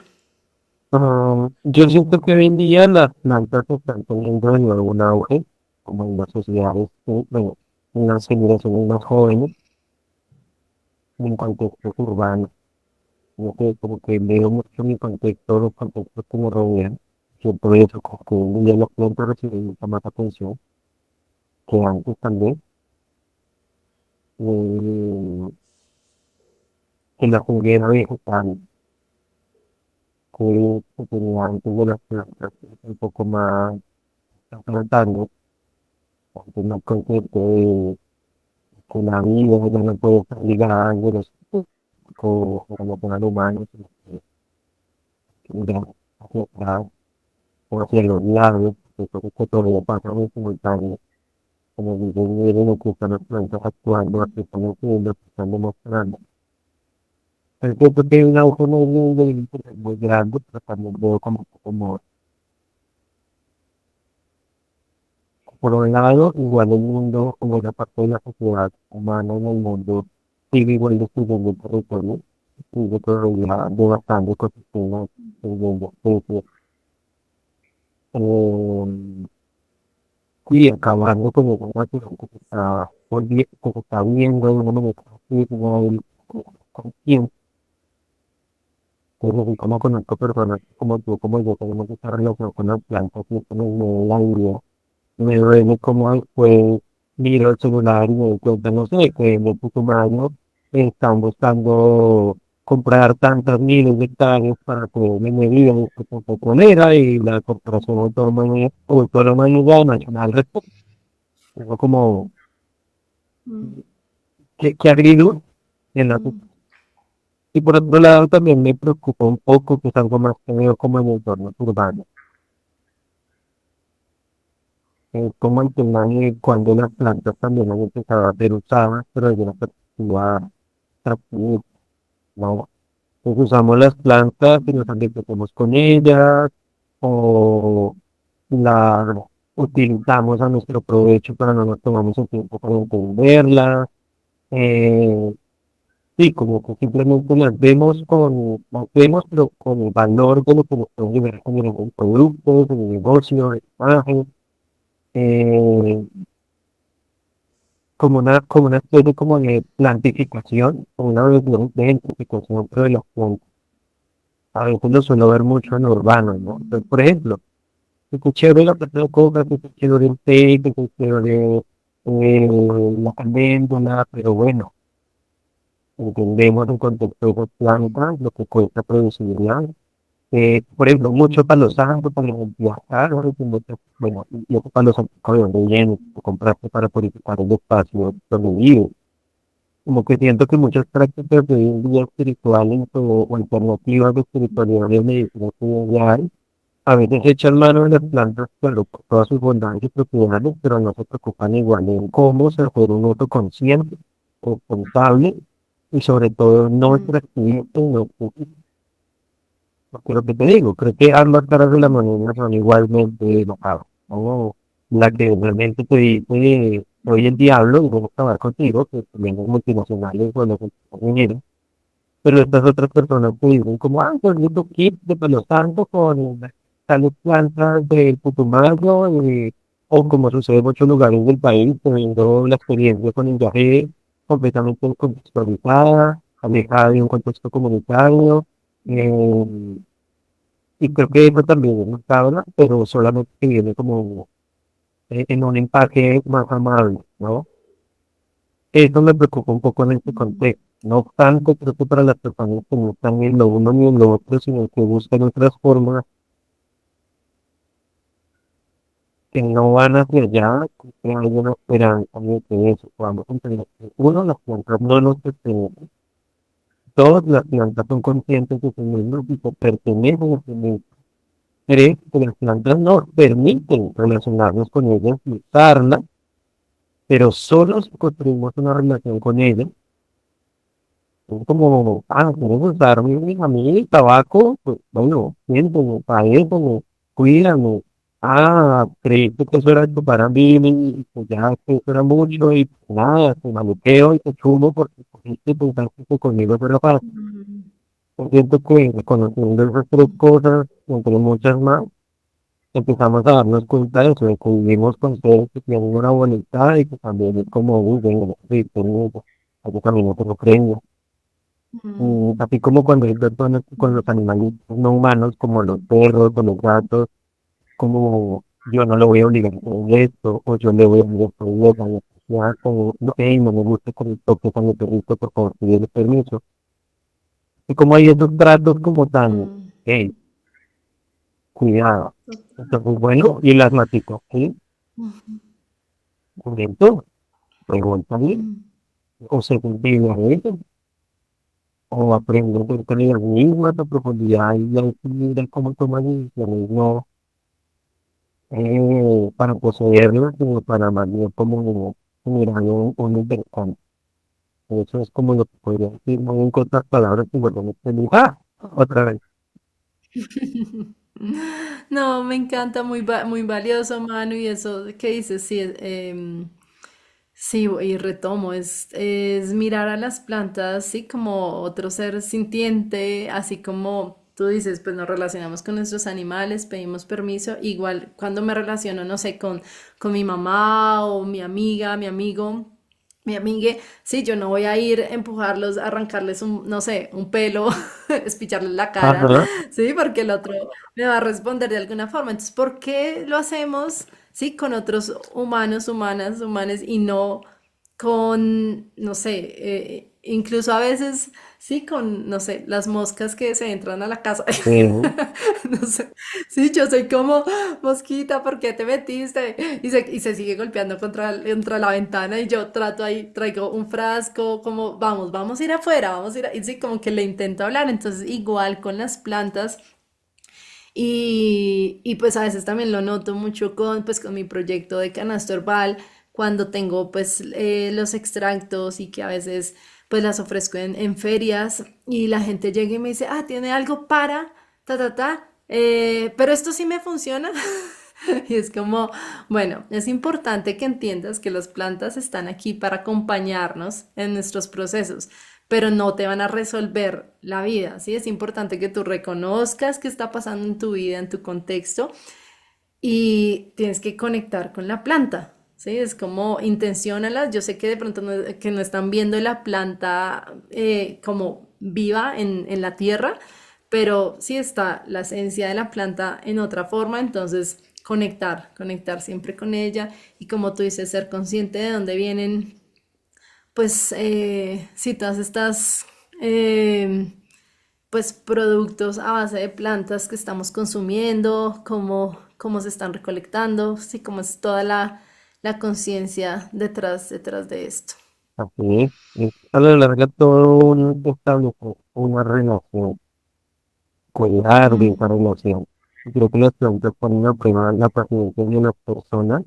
Yo siento que hoy en día las plantas están teniendo de nuevo un auge, como en las sociedades, bueno, en las generaciones más jóvenes, en contextos urbanos. No sé, como que veo mucho mi contexto, los contextos que me rodean. Siento eso, como que hoy en día las plantas reciben mucha más atención que antes también. Eh, en la juguera vegetal, que tenía antes de las plantas, un poco más tratando, antes más concepto de que la vida ya no puede estar ligada a algo como con el humano, sino que ya hacia o hacia los lados, que todo esto todo pasa en simultáneo, como dicen, miren lo que están las plantas actuando, aquí estamos viendo, aquí están demostrando. Es cierto que hay un auge muy lindo y un interés muy grande, pero también veo como por un lado, igual el mundo, como una parte de la sociedad humana en el mundo, sigue igual destruyendo el territorio, sigue todavía devastando ecosistemas, destruyendo especies, eh, y acabando con el natura que se está, que se está viendo de una manera continua con tiempo. Entonces, así como conozco personas como tú, como yo, tenemos esta relación con las plantas y con el aire, me duele como después miro el celular y me doy cuenta, no sé, que en el Putumayo están buscando comprar tantas miles de hectáreas para que me digan que petrolera y la Corporación Autónoma Nacional responde. Tengo como Mm, que agridulce en la. mm, Y por otro lado también me preocupa un poco que es algo más que veo como en el entorno urbano. Como el tema de cuando las plantas también han empezado a ser usadas, pero desde una perspectiva atractiva, ¿no? Pues usamos las plantas y nos enriquecemos con ellas, o las utilizamos a nuestro provecho, pero no nos tomamos el tiempo para entenderlas. Eh, sí, como que simplemente las vemos, pero con el valor de lo que nos puede llegar a generar un producto, un negocio, de imagen, eh, como una especie como de plantificación, como una de identificación, pero de los puntos. A veces lo suelo ver mucho en lo urbano, ¿no? Entonces, por ejemplo, que chévere la plata de coca, que chévere el té, que chévere la caléndula, pero bueno, entendemos el contexto de las plantas, lo que cuesta producirla. Por ejemplo, mucho palo santo para viajar, ¿no? Bueno, yo palo santo de lleno, compraste para purificar el espacio donde vivo. Como que siento que muchas prácticas de hoy en día espirituales o alternativas de espiritualidad y medicina que ya hay, a veces echan mano de las plantas, claro, por todas sus bondades y propiedades, pero no se preocupan igual en cómo se hacer un uso consciente, responsable y sobre todo no mm, extractivo, no. Porque lo que te digo, creo que ambas caras de la mm, moneda son igualmente enojadas. ¿No? La que realmente te dice, soy el diablo y voy a acabar contigo, que también los multinacionales, bueno, con dinero. Pero estas otras personas te dicen como, ah, pues lindo kit de Palo Santo con tales plantas del Putumayo, o como sucede en muchos lugares del país, teniendo la experiencia con el viaje completamente contextualizada, alejada de un contexto comunitario. eh, y creo que eso también es una tabla, pero solamente que viene como en un empaque más amable, ¿no? Eso me preocupa un poco en este mm. contexto. No tanto creo que para las personas que no están en lo uno ni en lo otro, sino que buscan otras formas que no van hacia allá, que hay una esperanza de que eso podamos entender. Uno, las plantas no nos pertenecen. Dos, las plantas son conscientes de que un grupo pertenecen a ese mismo. Tres, que las plantas nos permiten relacionarnos con ellas y usarlas, pero solo si construimos una relación con ellas. Es como, quieres usarme a mí el tabaco, pues bueno, siénteme, paénteme, cuídame. Creíste que eso era algo para mí, y pues ya que eso era mucho, y pues nada, te maluqueo y te chumo porque cogiste y pensaste que conmigo eso era fácil. Mm, Yo siento que conociendo esas tres cosas, entre muchas más, empezamos a darnos cuenta de eso, de que vivimos con seres que tienen una voluntad y que también es como, uy, venga, sí, tengo, algo también no tengo premio. mm, Así como cuando hay personas con los animalitos no humanos, como los perros o los gatos, como yo no lo voy a obligar a hacer esto, o yo le voy a obligar a hacer esto, ya como, no, hey, no me gusta que le toque a mi perrito, por favor, pedirle permiso. Y como hay esos tratos como tan, mm. hey, cuidado. Entonces, bueno, y las matico, ¿sí? Ujú, Juventud, pregúntale, mm. o se cultiva eso, o aprende con ellas mismas a profundidad y ya mira cómo toman decisiones, no para poseerlo, sino para más bien como generar un intercambio. Eso es como lo que podría decir, no en otras palabras, que bueno, otra vez. No, me encanta, muy valioso, Manu, y eso que dices, sí, sí, y retomo, es mirar a las plantas, sí, como otro ser sintiente, así como tú dices, pues nos relacionamos con nuestros animales, pedimos permiso, igual cuando me relaciono, no sé, con mi mamá o mi amiga, mi amigo. Mi amigue, sí, yo no voy a ir a empujarlos, arrancarles un, no sé, un pelo, espicharles la cara, Ajá, sí, porque el otro me va a responder de alguna forma. Entonces, ¿por qué lo hacemos, sí, con otros humanos, humanas, humanes y no con, no sé, incluso a veces, sí, con, no sé, las moscas que se entran a la casa? sí, No sé, sí, yo soy como mosquita, ¿por qué te metiste? Y se sigue golpeando contra la ventana y yo trato ahí, traigo un frasco, como, vamos a ir afuera, vamos a ir, y sí, como que le intento hablar, entonces igual con las plantas. Y pues a veces también lo noto mucho con mi proyecto de canasto herbal, cuando tengo pues los extractos y que a veces pues las ofrezco en ferias y la gente llega y me dice, tiene algo para, pero esto sí me funciona. Y es como, bueno, es importante que entiendas que las plantas están aquí para acompañarnos en nuestros procesos, pero no te van a resolver la vida, ¿sí? Es importante que tú reconozcas qué está pasando en tu vida, en tu contexto, y tienes que conectar con la planta, ¿sí? Es como intenciónalas. Yo sé que de pronto que no están viendo la planta como viva en la tierra, pero sí está la esencia de la planta en otra forma, entonces conectar siempre con ella y como tú dices, ser consciente de dónde vienen pues sí, todas estas pues productos a base de plantas que estamos consumiendo, cómo se están recolectando, sí, cómo es toda la conciencia detrás de esto. así es. A la larga todo un establecer una relación, cuidar de Mm, esa relación. Y creo que las plantas ponen a prueba la paciencia de las personas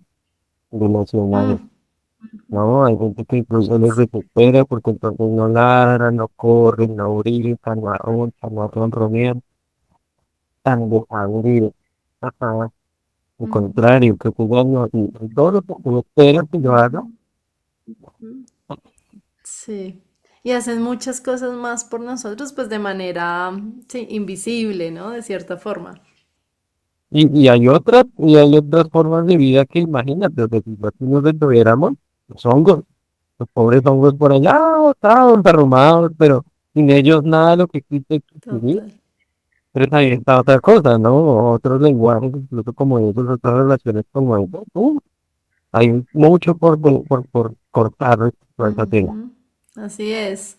relacionadas. mm, No, hay gente que incluso les desespera porque entonces no ladran, no corren, no brincan, no arronchan, no ronronean, tan desabridos. Ajá, al mm, contrario, que jugando y todo lo que tú esperas que yo haga, mm. Sí. Y hacen muchas cosas más por nosotros, pues de manera, sí, invisible, ¿no? De cierta forma. y hay otras formas de vida que imagínate, que si aquí nos detuviéramos, los hongos, los pobres hongos por allá, botados, arrumados, pero sin ellos nada de lo que existe existiría. Total. Pero también está otra cosa, ¿no? Otros lenguajes, incluso como esos, otras relaciones como esas. Hay mucho por cortar respecto a esa tela. Ujú. Así es.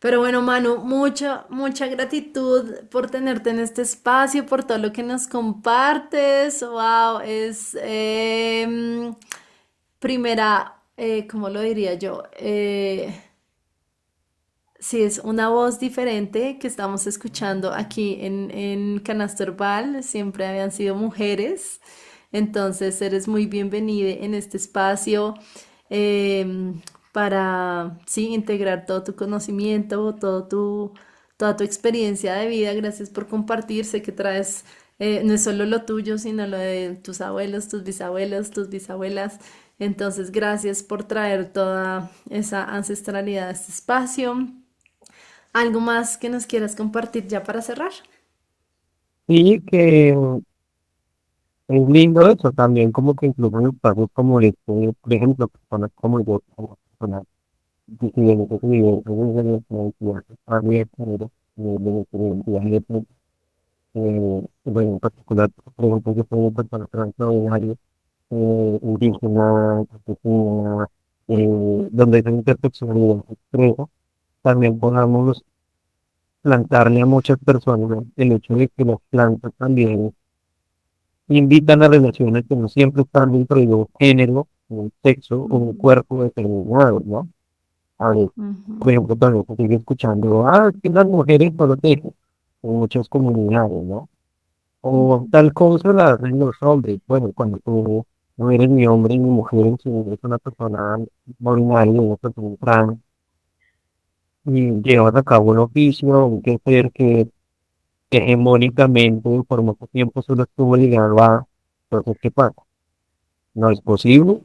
Pero bueno, Manu, mucha gratitud por tenerte en este espacio, por todo lo que nos compartes. Wow, es primera, ¿cómo lo diría yo? Sí, es una voz diferente que estamos escuchando aquí en Canasto Herbal. Siempre habían sido mujeres. Entonces, eres muy bienvenida en este espacio para, sí, integrar todo tu conocimiento, toda tu experiencia de vida. Gracias por compartir. Sé que traes, no es solo lo tuyo, sino lo de tus abuelos, tus bisabuelos, tus bisabuelas. Entonces, gracias por traer toda esa ancestralidad a este espacio. ¿Algo más que nos quieras compartir ya para cerrar? Y que es lindo eso también, como que incluso en espacios como este, por ejemplo, personas como yo, como personas disidentes y diversas desde la identidad abierta, de la identidad bueno, en particular, por ejemplo, yo soy una persona trans no binaria, indígena, campesina, donde esa interseccionalidad se expresa, también podamos plantarle a muchas personas el hecho de que las plantas también invitan a relaciones que no siempre están dentro de un género, un sexo o un Ujú, cuerpo determinado, ¿no? A ver, ujú, por ejemplo, también se sigue escuchando, es que las mujeres solo tejen en muchas comunidades, ¿no? O ujú, tal cosa la hacen los hombres. Bueno, cuando tú no eres ni hombre ni mujer, si eres una persona no binaria, una persona trans, y llevas a cabo un oficio, un quehacer que hegemónicamente por mucho tiempo solo estuvo ligado a, entonces, ¿qué pasa? No es posible,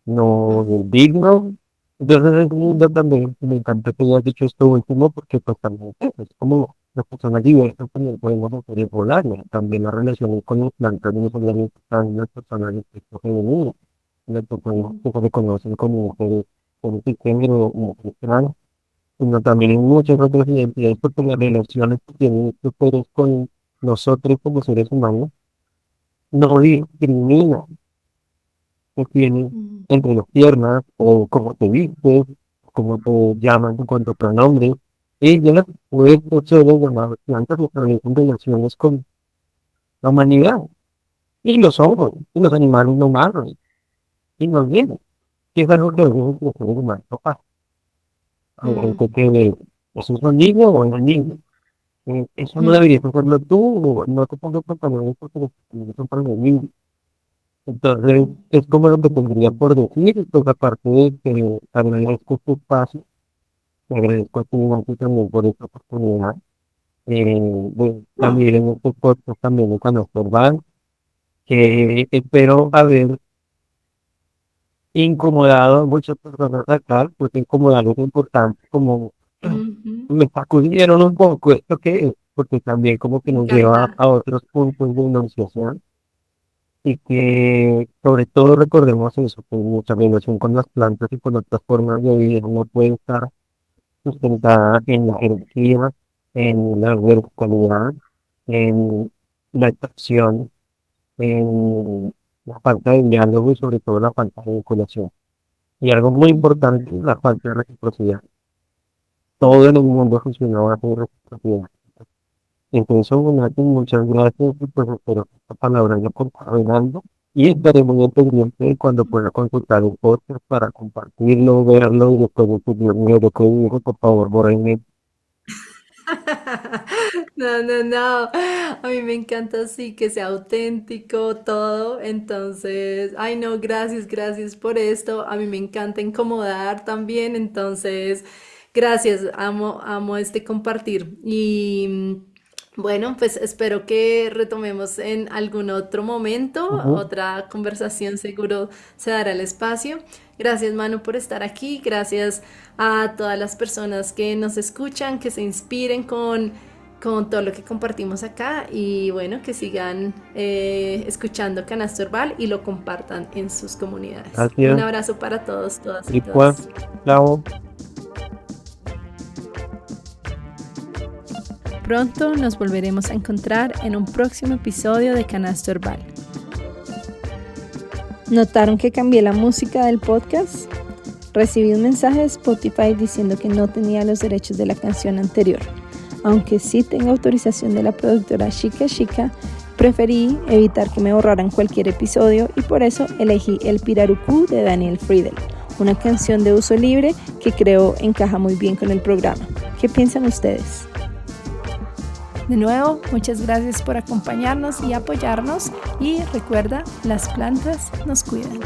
no ujú, es digno. Entonces es lindo también, me encanta que hayas dicho esto último, porque pues también es como las personas diversas también podemos hacer evolucionar, también las relaciones con los plantas no solamente están las personas de sexo femenino, las personas ujú, que se reconocen como mujeres con este género, mujeres trans, sino también en muchas otras identidades, porque las relaciones que tienen estos seres con nosotros como seres humanos no discriminan que tienen ujú, entre las piernas, o como te vistes, como te llaman en cuanto a pronombres. Ellas pueden ser llamadas plantas que establecen relaciones con la humanidad, y los hongos, y los animales no humanos, y los bienes, que es algo que algunos los seres humanos no pasa. Hay ujú, gente que eso es un niño o no es niño. Eso no ujú, debería hacerlo tú, o no te pongas pantalones porque no son para los niños. Entonces, es como lo que tendría por decir, pues aparte de que agradezco tu espacio, te agradezco a ti, Nancy, también por esta oportunidad, de oh, también en este podcast también de Cuando Van, que espero haber incomodado a muchas personas acá, porque incomodar es importante, como ujú. me sacudieron un poco esto que es, porque también como que Me nos lleva encanta. a otros puntos de enunciación, y que sobre todo recordemos eso, que nuestra relación con las plantas y con otras formas de vida no puede estar sustentada en la jerarquía, en la verticalidad, en la extracción, en la falta de diálogo y sobre todo la falta de vinculación. Y algo muy importante, la falta de reciprocidad. Todo en el mundo funciona bajo reciprocidad. Entonces, Nati, muchas gracias, y pues espero que esta palabra haya contaminando, y estaré muy pendiente de cuando pueda consultar un podcast para compartirlo, verlo y después decir, Dios mío, lo que digo, por favor, bórrenme. No, no, no. A mí me encanta así que sea auténtico todo. Entonces, ay no, gracias por esto. A mí me encanta incomodar también. Entonces, gracias. Amo este compartir. Y bueno, pues espero que retomemos en algún otro momento. Ujú. Otra conversación seguro se dará el espacio. Gracias, Manu, por estar aquí. Gracias a todas las personas que nos escuchan, que se inspiren con todo lo que compartimos acá y bueno, que sigan escuchando Canasto Herbal y lo compartan en sus comunidades. Un Gracias. abrazo para todos, todas y Y pues, todas. chao. Pronto nos volveremos a encontrar en un próximo episodio de Canasto Herbal. ¿Notaron que cambié la música del podcast? Recibí un mensaje de Spotify diciendo que no tenía los derechos de la canción anterior. Aunque sí tengo autorización de la productora Chica Chica, preferí evitar que me borraran cualquier episodio y por eso elegí El Pirarucú de Daniel Friedel, una canción de uso libre que creo encaja muy bien con el programa. ¿Qué piensan ustedes? De nuevo, muchas gracias por acompañarnos y apoyarnos y recuerda, las plantas nos cuidan.